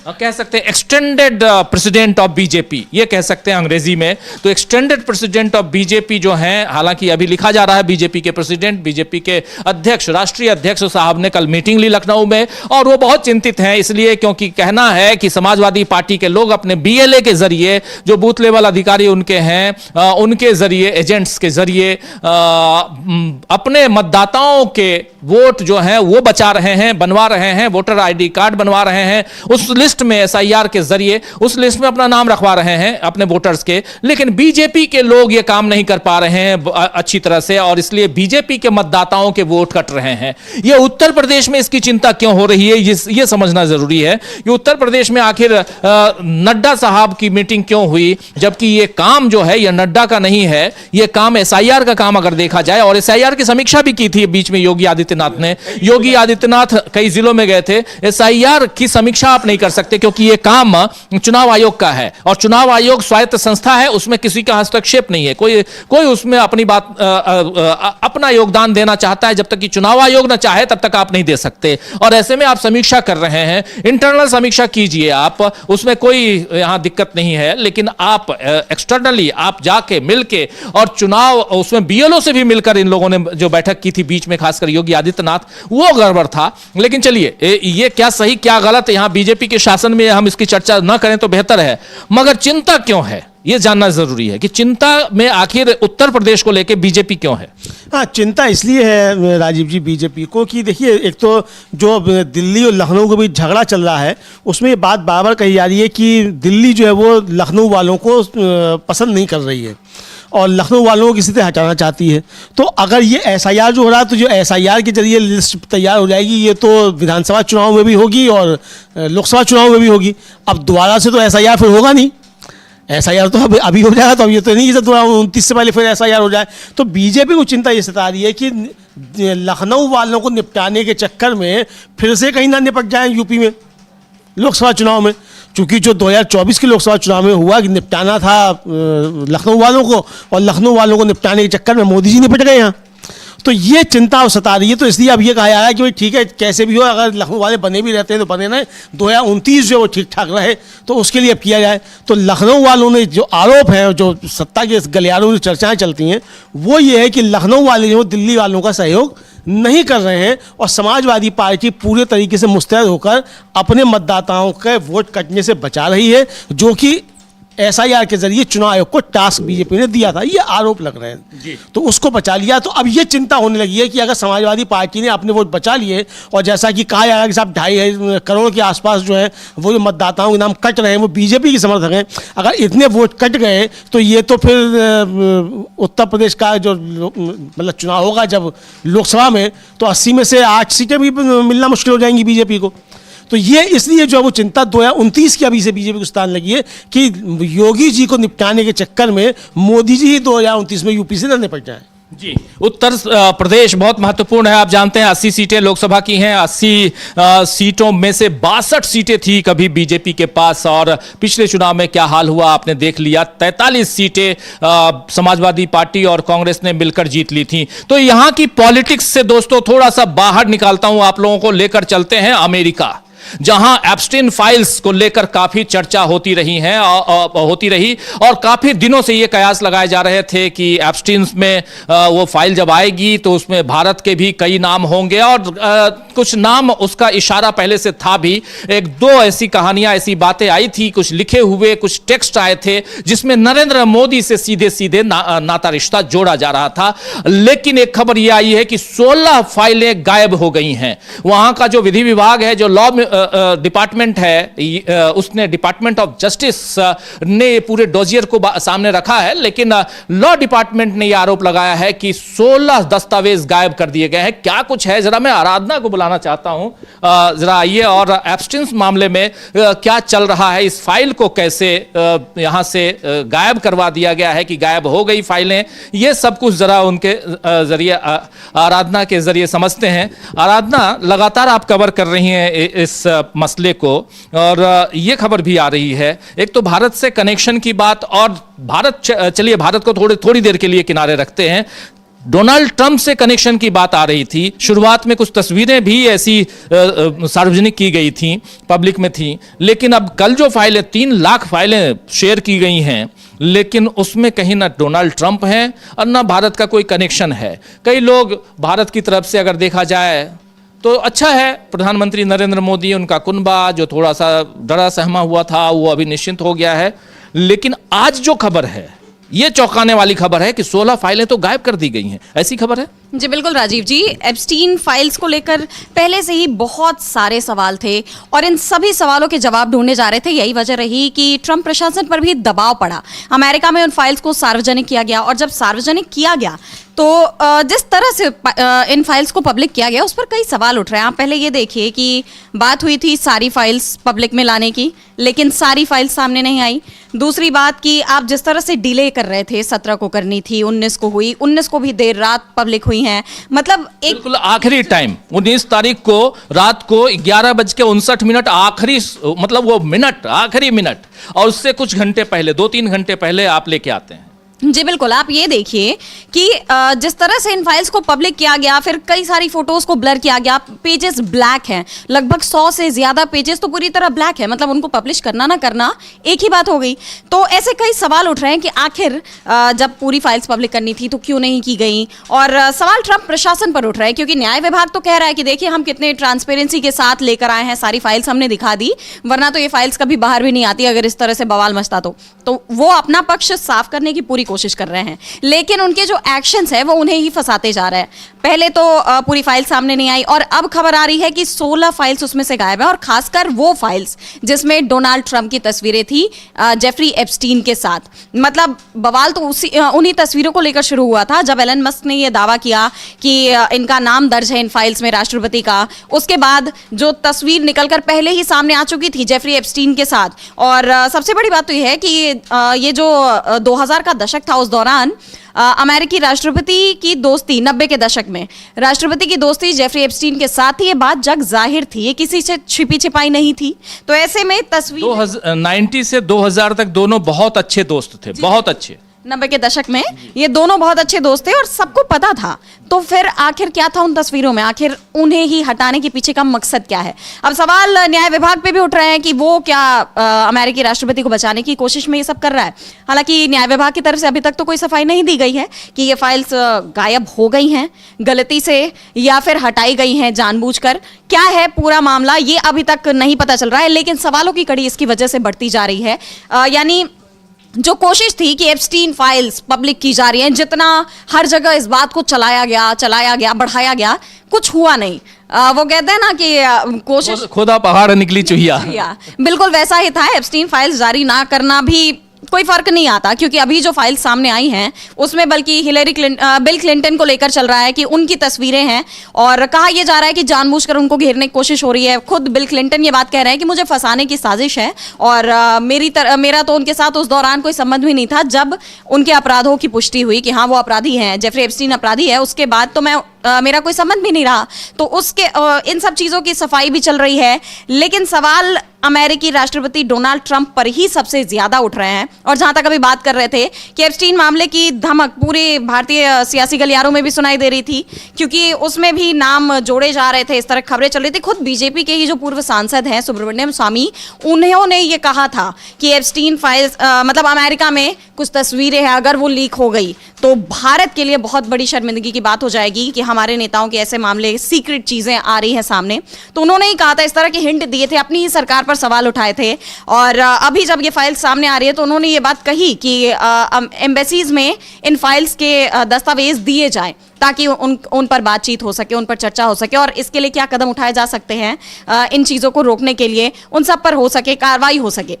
कह सकते हैं एक्सटेंडेड प्रेसिडेंट ऑफ बीजेपी, ये कह सकते हैं अंग्रेजी में। तो एक्सटेंडेड प्रेसिडेंट ऑफ बीजेपी जो हैं, हालांकि अभी लिखा जा रहा है बीजेपी के प्रेसिडेंट, बीजेपी के अध्यक्ष, राष्ट्रीय अध्यक्ष साहब ने कल मीटिंग ली लखनऊ में और वो बहुत चिंतित हैं इसलिए क्योंकि कहना है कि समाजवादी पार्टी के लोग अपने बीएलए के जरिए, जो बूथ लेवल अधिकारी उनके हैं, उनके जरिए, एजेंट्स के जरिए अपने मतदाताओं के वोट जो हैं वो बचा रहे हैं, बनवा रहे हैं, वोटर आईडी कार्ड बनवा रहे हैं, उस लिस्ट में एसआईआर के जरिए उस लिस्ट में अपना नाम रखवा रहे हैं अपने वोटर्स के। लेकिन बीजेपी के लोग ये काम नहीं कर पा रहे हैं अच्छी तरह से और इसलिए बीजेपी के मतदाताओं के वोट कट रहे हैं। ये उत्तर प्रदेश में इसकी चिंता क्यों हो रही है, ये समझना जरूरी है कि उत्तर प्रदेश में आखिर नड्डा साहब की मीटिंग क्यों हुई, जबकि ये काम जो है ये नड्डा का नहीं है, ये काम एसआईआर का काम अगर देखा जाए। और एसआईआर की समीक्षा भी की थी बीच में योगी आदित्यनाथ ने। योगी आदित्यनाथ कई जिलों में गए थे। एसआईआर की समीक्षा आप नहीं कर सकते क्योंकि यह काम चुनाव आयोग का है और चुनाव आयोग स्वायत्त संस्था है, उसमें किसी का हस्तक्षेप नहीं है। कोई उसमें अपनी बात अपना योगदान देना चाहता है, जब तक कि चुनाव आयोग ना चाहे तब तक आप नहीं दे सकते। और ऐसे में आप समीक्षा कर रहे हैं, इंटरनल समीक्षा कीजिए आप, उसमें कोई यहां दिक्कत नहीं है, लेकिन आप एक्सटर्नली आप जाके मिलके और चुनाव उसमें बीएलओ से भी मिलकर इन लोगों ने जो बैठक की थी बीच में, खासकर योगी आदित्यनाथ, वो गड़बड़ था। लेकिन चलिए ये क्या सही क्या गलत, यहां बीजेपी के शासन में हम इसकी चर्चा न करें तो बेहतर है, मगर चिंता क्यों है ये जानना जरूरी है कि चिंता में आखिर उत्तर प्रदेश को लेकर बीजेपी क्यों है। हाँ, चिंता इसलिए है राजीव जी बीजेपी को कि देखिए, एक तो जो दिल्ली और लखनऊ के बीच झगड़ा चल रहा है उसमें ये बात बार बार कही जा रही है कि दिल्ली जो है वो लखनऊ वालों को पसंद नहीं कर रही है और लखनऊ वालों को किसी से हटाना चाहती है। तो अगर ये एसआईआर जो हो रहा है, तो जो एसआईआर के जरिए लिस्ट तैयार हो जाएगी, ये तो विधानसभा चुनाव में भी होगी और लोकसभा चुनाव में भी होगी। अब दोबारा से तो एसआईआर फिर होगा नहीं, एसआईआर तो अभी हो जाएगा, तो अब ये तो नहीं कि 2029 से पहले फिर एसआईआर हो जाए। तो बीजेपी को चिंता ये सता रही है कि लखनऊ वालों को निपटाने के चक्कर में फिर से कहीं ना निपट जाए यूपी में लोकसभा चुनाव में, क्योंकि जो 2024 के लोकसभा चुनाव में हुआ कि निपटाना था लखनऊ वालों को, और लखनऊ वालों को निपटाने के चक्कर में मोदी जी निपट गए यहाँ। तो ये चिंता सता रही है। तो इसलिए अब ये कहा जा रहा है कि भाई ठीक है, कैसे भी हो, अगर लखनऊ वाले बने भी रहते हैं तो बने ना, 2029 जो वो ठीक ठाक रहे तो उसके लिए अब किया जाए। तो लखनऊ वालों ने जो आरोप है, जो सत्ता के गलियारों में चर्चाएं चलती हैं, वो ये है कि लखनऊ वाले जो दिल्ली वालों का सहयोग नहीं कर रहे हैं और समाजवादी पार्टी पूरे तरीके से मुस्तैद होकर अपने मतदाताओं के वोट कटने से बचा रही है, जो कि एसआईआर के जरिए चुनाव आयोग को टास्क बीजेपी ने दिया था, ये आरोप लग रहे हैं। तो उसको बचा लिया। तो अब ये चिंता होने लगी है कि अगर समाजवादी पार्टी ने अपने वोट बचा लिए और जैसा कि कहा जा रहा है कि साहब 2.5 करोड़ के आसपास जो है वो जो मतदाताओं के नाम कट रहे हैं वो बीजेपी के समर्थक हैं, अगर इतने वोट कट गए तो ये तो फिर उत्तर प्रदेश का जो मतलब चुनाव होगा जब लोकसभा में, तो 80 में से 8 सीटें भी मिलना मुश्किल हो जाएंगी बीजेपी को। तो ये इसलिए जो है वो चिंता 2029 की अभी से बीजेपी को स्थान लगी है कि योगी जी को निपटाने के चक्कर में मोदी जी ही 2029 में यूपी से न निपट जाए। जी, उत्तर प्रदेश बहुत महत्वपूर्ण है। आप जानते हैं 80 सीटें लोकसभा की हैं, 80 सीटों में से 62 सीटें थी कभी बीजेपी के पास, और पिछले चुनाव में क्या हाल हुआ आपने देख लिया। 43 सीटें समाजवादी पार्टी और कांग्रेस ने मिलकर जीत ली थी। तो यहां की पॉलिटिक्स से दोस्तों थोड़ा सा बाहर निकालता हूं, आप लोगों को लेकर चलते हैं अमेरिका, जहां एप्स्टीन फाइल्स को लेकर काफी चर्चा होती रही और काफी दिनों से ये कयास लगाए जा रहे थे कि एप्स्टीन में वो फाइल जब आएगी तो उसमें भारत के भी कई नाम होंगे, और कुछ नाम उसका इशारा पहले से था भी। 1-2 ऐसी कहानियां, ऐसी बातें आई थी, कुछ लिखे हुए कुछ टेक्स्ट आए थे जिसमें नरेंद्र मोदी से सीधे सीधे नाता रिश्ता जोड़ा जा रहा था। लेकिन एक खबर यह आई है कि 16 फाइलें गायब हो गई हैं। वहां का जो विधि विभाग है, जो लॉ डिपार्टमेंट है उसने डिपार्टमेंट ऑफ जस्टिस ने पूरे डोजियर को सामने रखा है, लेकिन लॉ डिपार्टमेंट ने यह आरोप लगाया है कि 16 दस्तावेज गायब कर दिए गए हैं। क्या कुछ है, जरा मैं आराधना को बुलाना चाहता हूं, जरा आइए, और एब्स्टिन मामले में क्या चल रहा है, इस फाइल को कैसे यहां से गायब करवा दिया गया है कि गायब हो गई फाइलें, ये सब कुछ जरा उनके जरिए आराधना के जरिए समझते हैं। आराधना, लगातार आप कवर कर रही हैं इस मसले को, और ये खबर भी आ रही है, एक तो भारत से कनेक्शन की बात, और भारत, चलिए भारत को थोड़ी देर के लिए किनारे रखते हैं, डोनाल्ड ट्रंप से कनेक्शन की बात आ रही थी। शुरुआत में कुछ तस्वीरें भी ऐसी सार्वजनिक की गई थी, पब्लिक में थी, लेकिन अब कल जो फाइलें 3 लाख फाइलें शेयर की गई हैं, लेकिन उसमें कहीं ना डोनाल्ड ट्रंप हैं और ना भारत का कोई कनेक्शन है। कई लोग भारत की तरफ से अगर देखा जाए तो अच्छा है, प्रधानमंत्री नरेंद्र मोदी, उनका कुनबा जो थोड़ा सा डरा सहमा हुआ था वो अभी निश्चिंत हो गया है। लेकिन आज जो खबर है, ये चौंकाने वाली खबर है कि 16 फाइलें तो गायब कर दी गई हैं, ऐसी खबर है। जी बिल्कुल राजीव जी, एप्स्टीन फाइल्स को लेकर पहले से ही बहुत सारे सवाल थे और इन सभी सवालों के जवाब ढूंढे जा रहे थे। यही वजह रही कि ट्रंप प्रशासन पर भी दबाव पड़ा। अमेरिका में उन फाइल्स को सार्वजनिक किया गया, और जब सार्वजनिक किया गया तो जिस तरह से इन फाइल्स को पब्लिक किया गया उस पर कई सवाल उठ रहे हैं। आप पहले ये देखिए कि बात हुई थी सारी फाइल्स पब्लिक में लाने की, लेकिन सारी फाइल्स सामने नहीं आई। दूसरी बात कि आप जिस तरह से डिले कर रहे थे, 17 को करनी थी, 19 को हुई, 19 को भी देर रात पब्लिक हुई हैं, मतलब एक बिल्कुल आखिरी टाइम 19 तारीख को रात को 11:59 आखिरी, मतलब वो मिनट, आखिरी मिनट, और उससे कुछ घंटे पहले, 2-3 घंटे पहले आप लेके आते हैं। जी बिल्कुल, आप ये देखिए कि जिस तरह से इन फाइल्स को पब्लिक किया गया, फिर कई सारी फोटोज को ब्लर किया गया, पेजेस ब्लैक हैं, लगभग 100 से ज्यादा पेजेस तो पूरी तरह ब्लैक है, मतलब उनको पब्लिश करना ना करना एक ही बात हो गई। तो ऐसे कई सवाल उठ रहे हैं कि आखिर जब पूरी फाइल्स पब्लिक करनी थी तो क्यों नहीं की गई, और सवाल ट्रंप प्रशासन पर उठ रहा है, क्योंकि न्याय विभाग तो कह रहा है कि देखिए हम कितने ट्रांसपेरेंसी के साथ लेकर आए हैं, सारी फाइल्स हमने दिखा दी, वरना तो ये फाइल्स कभी बाहर भी नहीं आती अगर इस तरह से बवाल मचता तो वो अपना पक्ष साफ करने की पूरी कोशिश कर रहे हैं, लेकिन उनके जो एक्शंस है वो उन्हें ही फंसाते जा रहे हैं। पहले तो पूरी फाइल सामने नहीं आई, और अब खबर आ रही है कि 16 फाइल्स उसमें से गायब है, और खासकर वो फाइल्स जिसमें डोनाल्ड ट्रंप की तस्वीरें थी जेफरी एप्स्टीन के साथ। मतलब बवाल तो उन्हीं तस्वीरों को लेकर शुरू हुआ था जब एलन मस्क ने यह दावा किया कि इनका नाम दर्ज है इन फाइल्स में राष्ट्रपति का। उसके बाद जो तस्वीर निकलकर पहले ही सामने आ चुकी थी जेफरी एप्स्टीन के साथ, और सबसे बड़ी बात तो यह है कि ये जो 2000 का दशक था उस दौरान अमेरिकी राष्ट्रपति की दोस्ती, 90 के दशक में राष्ट्रपति की दोस्ती जेफरी एप्स्टीन के साथ ही ये बात जग जाहिर थी, ये किसी से छिपी छिपाई नहीं थी। तो ऐसे में तस्वीर 90 से 2000 तक दोनों बहुत अच्छे दोस्त थे, बहुत अच्छे। 90 के दशक में ये दोनों बहुत अच्छे दोस्त थे और सबको पता था। तो फिर आखिर क्या था उन तस्वीरों में, आखिर उन्हें ही हटाने के पीछे का मकसद क्या है? अब सवाल न्याय विभाग पे भी उठ रहे हैं कि वो क्या अमेरिकी राष्ट्रपति को बचाने की कोशिश में ये सब कर रहा है। हालांकि न्याय विभाग की तरफ से अभी तक तो कोई सफाई नहीं दी गई है कि ये फाइल्स गायब हो गई हैं गलती से या फिर हटाई गई हैं जानबूझकर। क्या है पूरा मामला ये अभी तक नहीं पता चल रहा है, लेकिन सवालों की कड़ी इसकी वजह से बढ़ती जा रही है। यानी जो कोशिश थी कि एप्स्टीन फाइल्स पब्लिक की जा रही हैं, जितना हर जगह इस बात को चलाया गया, बढ़ाया गया, कुछ हुआ नहीं। वो कहते हैं ना कि कोशिश खुदा पहाड़ निकली चुहिया, बिल्कुल वैसा ही था। एप्स्टीन फाइल्स जारी ना करना भी कोई फर्क नहीं आता, क्योंकि अभी जो फाइल्स सामने आई हैं उसमें बल्कि बिल क्लिंटन को लेकर चल रहा है कि उनकी तस्वीरें हैं, और कहा यह जा रहा है कि जानबूझकर उनको घेरने की कोशिश हो रही है। खुद बिल क्लिंटन ये बात कह रहे हैं कि मुझे फंसाने की साजिश है, और मेरा तो उनके साथ उस दौरान कोई संबंध भी नहीं था। जब उनके अपराधों की पुष्टि हुई कि हाँ वो अपराधी हैं, जेफरी एप्स्टीन अपराधी है, उसके बाद तो मेरा कोई संबंध भी नहीं रहा। तो उसके इन सब चीजों की सफाई भी चल रही है, लेकिन सवाल अमेरिकी राष्ट्रपति डोनाल्ड ट्रंप पर ही सबसे ज्यादा उठ रहे हैं। और जहां तक अभी बात कर रहे थे कि एप्स्टीन मामले की धमक पूरे भारतीय सियासी गलियारों में भी सुनाई दे रही थी, क्योंकि उसमें भी नाम जोड़े जा रहे थे, इस तरह खबरें चल रही थी। खुद बीजेपी के ही जो पूर्व सांसद हैं सुब्रमण्यम स्वामी, उन्होंने ये कहा था कि एप्स्टीन फाइल्स मतलब अमेरिका में कुछ तस्वीरें हैं, अगर वो लीक हो गई तो भारत के लिए बहुत बड़ी शर्मिंदगी की बात हो जाएगी कि हम हमारे नेताओं के ऐसे मामले, सीक्रेट चीजें आ रही हैं सामने, तो उन्होंने ही कहा था, इस तरह के हिंट दिए थे, अपनी ही सरकार पर सवाल उठाए थे। और अभी जब ये फाइल सामने आ रही है तो उन्होंने ये बात कही कि एम्बेसीज में इन फाइल्स के दस्तावेज दिए जाएं ताकि उन पर बातचीत हो सके, उन पर चर्चा हो सके, और इसके लिए क्या कदम उठाए जा सकते हैं इन चीज़ों को रोकने के लिए, उन सब पर हो सके, कार्रवाई हो सके।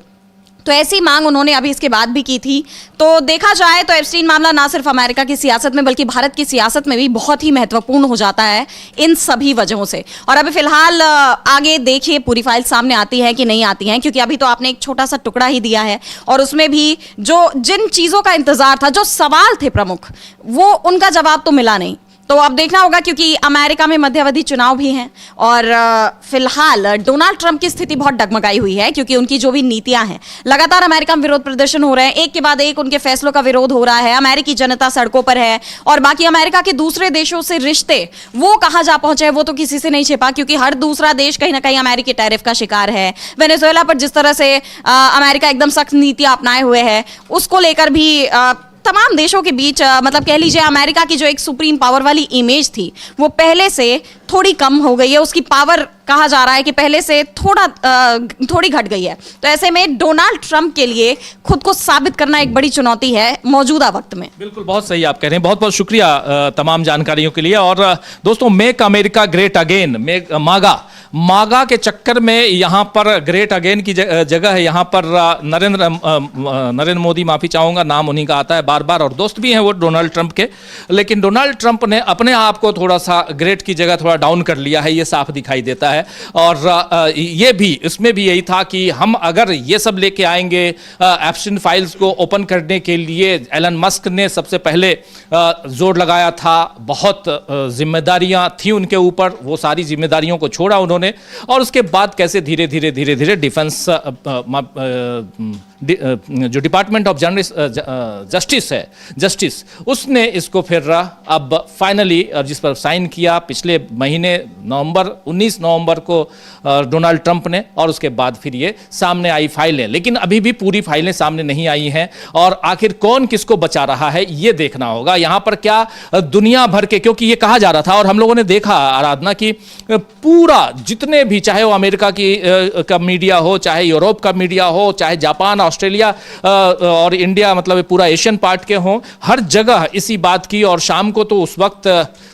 तो ऐसी मांग उन्होंने अभी इसके बाद भी की थी। तो देखा जाए तो एप्स्टीन मामला ना सिर्फ अमेरिका की सियासत में बल्कि भारत की सियासत में भी बहुत ही महत्वपूर्ण हो जाता है इन सभी वजहों से। और अभी फिलहाल आगे देखिए पूरी फाइल सामने आती है कि नहीं आती है, क्योंकि अभी तो आपने एक छोटा सा टुकड़ा ही दिया है और उसमें भी जो जिन चीज़ों का इंतजार था, जो सवाल थे प्रमुख, वो उनका जवाब तो मिला नहीं। तो अब देखना होगा, क्योंकि अमेरिका में मध्यावधि चुनाव भी हैं और फिलहाल डोनाल्ड ट्रंप की स्थिति बहुत डगमगाई हुई है, क्योंकि उनकी जो भी नीतियां हैं, लगातार अमेरिका में विरोध प्रदर्शन हो रहे हैं, एक के बाद एक उनके फैसलों का विरोध हो रहा है, अमेरिकी जनता सड़कों पर है और बाकी अमेरिका के दूसरे देशों से रिश्ते वो कहां जा पहुंचे हैं वो तो किसी से नहीं छिपा, क्योंकि हर दूसरा देश कहीं ना कहीं अमेरिकी टैरिफ का शिकार है। वेनेजुएला पर जिस तरह से अमेरिका एकदम सख्त नीतियां अपनाए हुए है, उसको लेकर भी तमाम देशों के बीच मतलब कह लीजिए अमेरिका की जो एक सुप्रीम पावर वाली इमेज थी वो पहले से थोड़ी कम हो गई है। उसकी पावर कहा जा रहा है कि पहले से थोड़ी घट गई है। तो ऐसे में डोनाल्ड ट्रंप के लिए खुद को साबित करना एक बड़ी चुनौती है मौजूदा वक्त में। बिल्कुल, बहुत सही आप कह रहे हैं। बहुत बहुत शुक्रिया तमाम जानकारियों के लिए। और दोस्तों, मेक अमेरिका ग्रेट अगेन, मागा के चक्कर में यहाँ पर ग्रेट अगेन की जगह है। यहाँ पर नरेंद्र मोदी, माफी चाहूंगा, नाम उन्हीं का आता है बार बार, और दोस्त भी हैं वो डोनाल्ड ट्रंप के, लेकिन डोनाल्ड ट्रंप ने अपने आप को थोड़ा सा ग्रेट की जगह थोड़ा डाउन कर लिया है, ये साफ दिखाई देता है। और ये भी, इसमें भी यही था कि हम अगर ये सब लेके आएंगे, एप्स्टीन फाइल्स को ओपन करने के लिए एलन मस्क ने सबसे पहले जोर लगाया था, बहुत जिम्मेदारियां थी उनके ऊपर, वो सारी जिम्मेदारियों को छोड़ा उन्होंने, और उसके बाद कैसे धीरे धीरे डिफेंस जो डिपार्टमेंट ऑफ जस्टिस उसने इसको फिर अब फाइनली, जिस पर साइन किया पिछले महीने 19 नवंबर को डोनाल्ड ट्रंप ने, और उसके बाद फिर ये सामने आई फाइलें। लेकिन अभी भी पूरी फाइलें सामने नहीं आई हैं, और आखिर कौन किसको बचा रहा है ये देखना होगा। यहां पर क्या दुनिया भर के, क्योंकि ये कहा जा रहा था और हम लोगों ने देखा आराधना की, पूरा जितने भी, चाहे वो अमेरिका का मीडिया हो, चाहे यूरोप का मीडिया हो, चाहे जापान, ऑस्ट्रेलिया और इंडिया, मतलब पूरा एशियन पार्ट के हों, हर जगह इसी बात की। और शाम को तो उस वक्त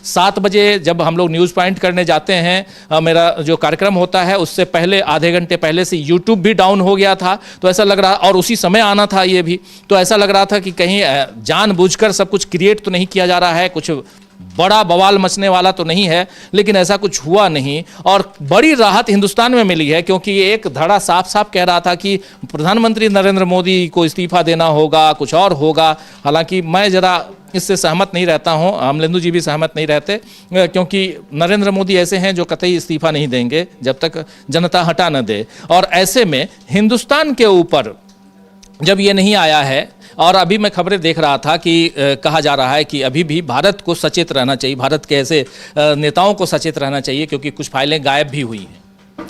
7 बजे जब हम लोग न्यूज़ पॉइंट करने जाते हैं, मेरा जो कार्यक्रम होता है उससे पहले आधे घंटे पहले से यूट्यूब भी डाउन हो गया था। तो ऐसा लग रहा, और उसी समय आना था ये भी, तो ऐसा लग रहा था कि कहीं जानबूझकर सब कुछ क्रिएट तो नहीं किया जा रहा है, कुछ बड़ा बवाल मचने वाला तो नहीं है। लेकिन ऐसा कुछ हुआ नहीं, और बड़ी राहत हिंदुस्तान में मिली है, क्योंकि एक धड़ा साफ साफ कह रहा था कि प्रधानमंत्री नरेंद्र मोदी को इस्तीफा देना होगा, कुछ और होगा। हालांकि मैं जरा इससे सहमत नहीं रहता हूं, अमलेंदु जी भी सहमत नहीं रहते, क्योंकि नरेंद्र मोदी ऐसे हैं जो कतई इस्तीफा नहीं देंगे जब तक जनता हटा न दे। और ऐसे में हिंदुस्तान के ऊपर जब ये नहीं आया है, और अभी मैं खबरें देख रहा था कि कहा जा रहा है कि अभी भी भारत को सचेत रहना चाहिए, भारत के ऐसे नेताओं को सचेत रहना चाहिए, क्योंकि कुछ फाइलें गायब भी हुई हैं।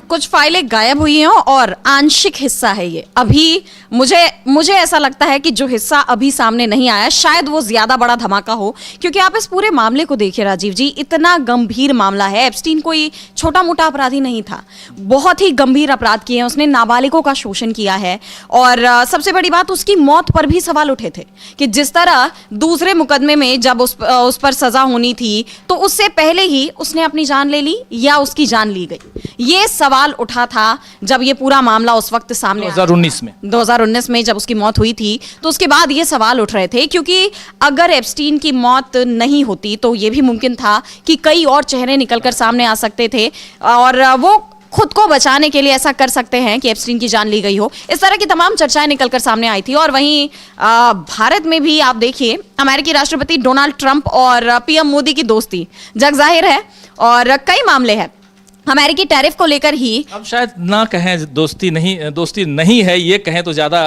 कुछ फाइलें गायब हुई हैं और आंशिक हिस्सा है ये। अभी मुझे ऐसा लगता है कि जो हिस्सा अभी सामने नहीं आया शायद वो ज्यादा बड़ा धमाका हो, क्योंकि आप इस पूरे मामले को देखिए राजीव जी, इतना गंभीर मामला है। एप्स्टीन कोई छोटा मोटा अपराधी नहीं था, बहुत ही गंभीर अपराध किए हैं उसने, नाबालिगों का शोषण किया है। और सबसे बड़ी बात, उसकी मौत पर भी सवाल उठे थे कि जिस तरह दूसरे मुकदमे में जब उस पर सजा होनी थी तो उससे पहले ही उसने अपनी जान ले ली या उसकी जान ली गई, ये सवाल उठा था जब ये पूरा मामला उस वक्त सामने 2019 में जब उसकी मौत हुई थी। तो उसके बाद ये सवाल उठ रहे थे, क्योंकि अगर एप्स्टीन की मौत नहीं होती तो ये भी मुमकिन था कि कई और चेहरे निकलकर सामने आ सकते थे, और वो खुद को बचाने के लिए ऐसा कर सकते हैं कि एप्स्टीन की जान ली गई हो। इस तरह की तमाम चर्चाएं निकलकर सामने आई थी। और वहीं भारत में भी आप देखिए, अमेरिकी राष्ट्रपति डोनाल्ड ट्रंप और पीएम मोदी की दोस्ती जग जाहिर है, और कई मामले हैं अमेरिकी टैरिफ को लेकर ही। अब शायद ना कहें दोस्ती नहीं है, ये कहें तो ज़्यादा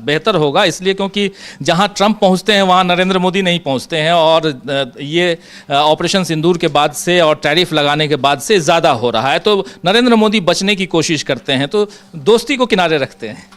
बेहतर होगा, इसलिए क्योंकि जहां ट्रंप पहुंचते हैं वहां नरेंद्र मोदी नहीं पहुंचते हैं, और ये ऑपरेशन सिंदूर के बाद से और टैरिफ लगाने के बाद से ज़्यादा हो रहा है। तो नरेंद्र मोदी बचने की कोशिश करते हैं, तो दोस्ती को किनारे रखते हैं।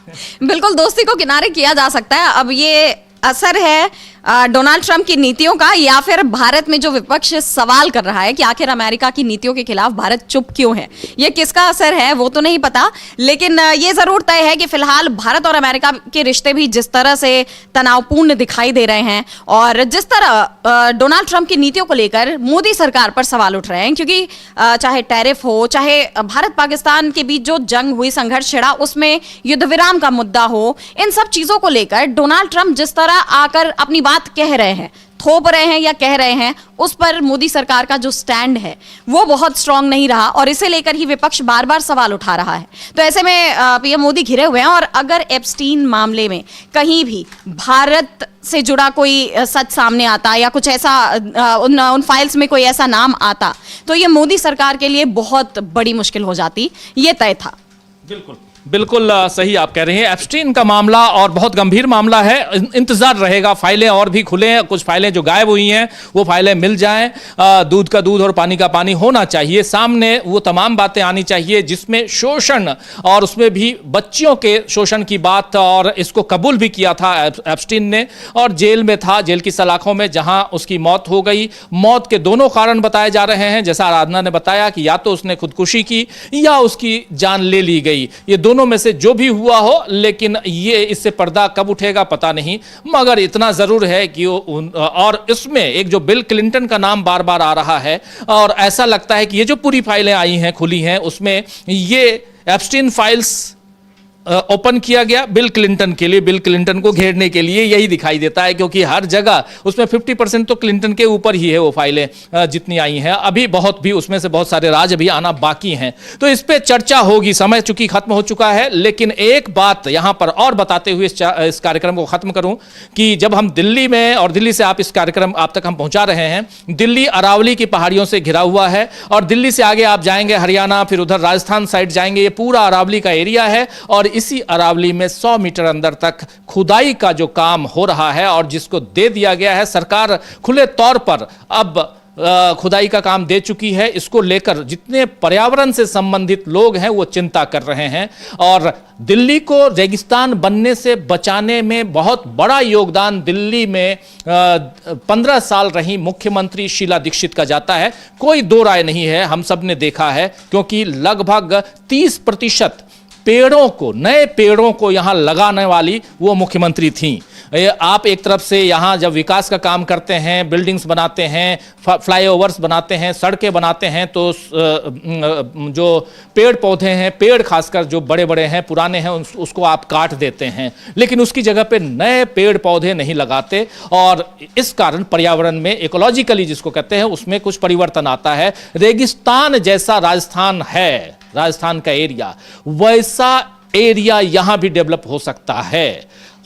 बिल्कुल, दोस्ती को किनारे किया जा सकता है। अब ये असर है डोनाल्ड ट्रंप की नीतियों का, या फिर भारत में जो विपक्ष सवाल कर रहा है कि आखिर अमेरिका की नीतियों के खिलाफ भारत चुप क्यों है, ये किसका असर है वो तो नहीं पता, लेकिन ये जरूर तय है कि फिलहाल भारत और अमेरिका के रिश्ते भी जिस तरह से तनावपूर्ण दिखाई दे रहे हैं और जिस तरह डोनाल्ड ट्रंप की नीतियों को लेकर मोदी सरकार पर सवाल उठ रहे हैं, क्योंकि चाहे टैरिफ हो, चाहे भारत पाकिस्तान के बीच जो जंग हुई, संघर्ष छिड़ा, उसमें युद्ध विराम का मुद्दा हो, इन सब चीजों को लेकर डोनाल्ड ट्रंप जिस तरह आकर अपनी बात कह रहे हैं, थोप रहे हैं या कह रहे हैं, उस पर मोदी सरकार का जो स्टैंड है वो बहुत स्ट्रांग नहीं रहा और इसे लेकर ही विपक्ष बार बार सवाल उठा रहा है। तो ऐसे में पीएम मोदी घिरे हुए हैं और अगर एप्स्टीन मामले में कहीं भी भारत से जुड़ा कोई सच सामने आता या कुछ ऐसा उन फाइल्स में कोई ऐसा नाम आता तो ये मोदी सरकार के लिए बहुत बड़ी मुश्किल हो जाती, ये तय था। बिल्कुल बिल्कुल सही आप कह रहे हैं। एप्स्टीन का मामला और बहुत गंभीर मामला है, इंतजार रहेगा, फाइलें और भी खुले हैं, कुछ फाइलें जो गायब हुई हैं वो फाइलें मिल जाएं, दूध का दूध और पानी का पानी होना चाहिए, सामने वो तमाम बातें आनी चाहिए जिसमें शोषण और उसमें भी बच्चियों के शोषण की बात, और इसको कबूल भी किया था एप्स्टीन ने और जेल में था, जेल की सलाखों में, जहां उसकी मौत हो गई। मौत के दोनों कारण बताए जा रहे हैं, जैसा आराधना ने बताया कि या तो उसने खुदकुशी की या उसकी जान ले ली गई, ये दोनों में से जो भी हुआ हो, लेकिन ये इससे पर्दा कब उठेगा पता नहीं, मगर इतना जरूर है कि और इसमें एक जो बिल क्लिंटन का नाम बार बार आ रहा है और ऐसा लगता है कि ये जो पूरी फाइलें आई हैं, खुली हैं, उसमें ये एप्स्टीन फाइल्स ओपन किया गया बिल क्लिंटन के लिए, बिल क्लिंटन को घेरने के लिए, यही दिखाई देता है, क्योंकि हर जगह उसमें 50% तो क्लिंटन के ऊपर ही है वो फाइलें जितनी आई हैं, अभी बहुत भी उसमें से बहुत सारे राज अभी आना बाकी हैं। तो इस पे चर्चा होगी, समय चूंकि खत्म हो चुका है, लेकिन एक बात यहां पर और बताते हुए इस कार्यक्रम को खत्म करूं कि जब हम दिल्ली में, और दिल्ली से आप इस कार्यक्रम आप तक हम पहुंचा रहे हैं, दिल्ली अरावली की पहाड़ियों से घिरा हुआ है और दिल्ली से आगे आप जाएंगे हरियाणा, फिर उधर राजस्थान साइड जाएंगे, ये पूरा अरावली का एरिया है और इसी अरावली में 100 मीटर अंदर तक खुदाई का जो काम हो रहा है और जिसको दे दिया गया है, सरकार खुले तौर पर अब खुदाई का काम दे चुकी है। इसको लेकर जितने पर्यावरण से संबंधित लोग हैं वो चिंता कर रहे हैं और दिल्ली को रेगिस्तान बनने से बचाने में बहुत बड़ा योगदान दिल्ली में 15 साल रही मुख्यमंत्री शीला दीक्षित का जाता है, कोई दो राय नहीं है, हम सब ने देखा है, क्योंकि लगभग 30% पेड़ों को, नए पेड़ों को यहां लगाने वाली वो मुख्यमंत्री थी। आप एक तरफ से यहां जब विकास का काम करते हैं, बिल्डिंग्स बनाते हैं, फ्लाईओवर्स बनाते हैं, सड़कें बनाते हैं, तो जो पेड़ पौधे हैं, पेड़ खासकर जो बड़े बड़े हैं, पुराने हैं, उसको आप काट देते हैं, लेकिन उसकी जगह पे नए पेड़ पौधे नहीं लगाते और इस कारण पर्यावरण में इकोलॉजिकली जिसको कहते हैं उसमें कुछ परिवर्तन आता है। रेगिस्तान जैसा राजस्थान है, राजस्थान का एरिया, वैसा एरिया यहां भी डेवलप हो सकता है,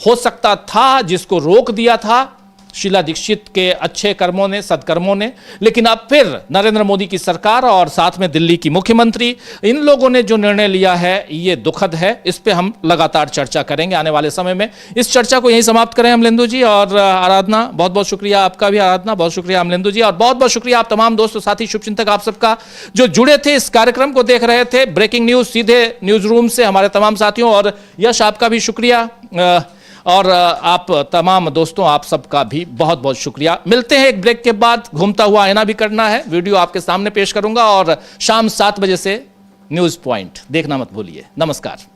हो सकता था, जिसको रोक दिया था शीला दीक्षित के अच्छे कर्मों ने, सदकर्मों ने, लेकिन अब फिर नरेंद्र मोदी की सरकार और साथ में दिल्ली की मुख्यमंत्री, इन लोगों ने जो निर्णय लिया है ये दुखद है। इस पे हम लगातार चर्चा करेंगे आने वाले समय में। इस चर्चा को यहीं समाप्त करें अमलेंदु जी और आराधना, बहुत बहुत शुक्रिया आपका भी आराधना, बहुत शुक्रिया अमलेंदु जी और बहुत बहुत शुक्रिया आप तमाम दोस्त साथी शुभचिंतक आप सबका जो जुड़े थे, इस कार्यक्रम को देख रहे थे। ब्रेकिंग न्यूज सीधे न्यूज रूम से हमारे तमाम साथियों, और यश आपका भी शुक्रिया और आप तमाम दोस्तों आप सबका भी बहुत बहुत शुक्रिया। मिलते हैं एक ब्रेक के बाद, घूमता हुआ आईना भी करना है, वीडियो आपके सामने पेश करूंगा और शाम 7 बजे से न्यूज पॉइंट देखना मत भूलिए। नमस्कार।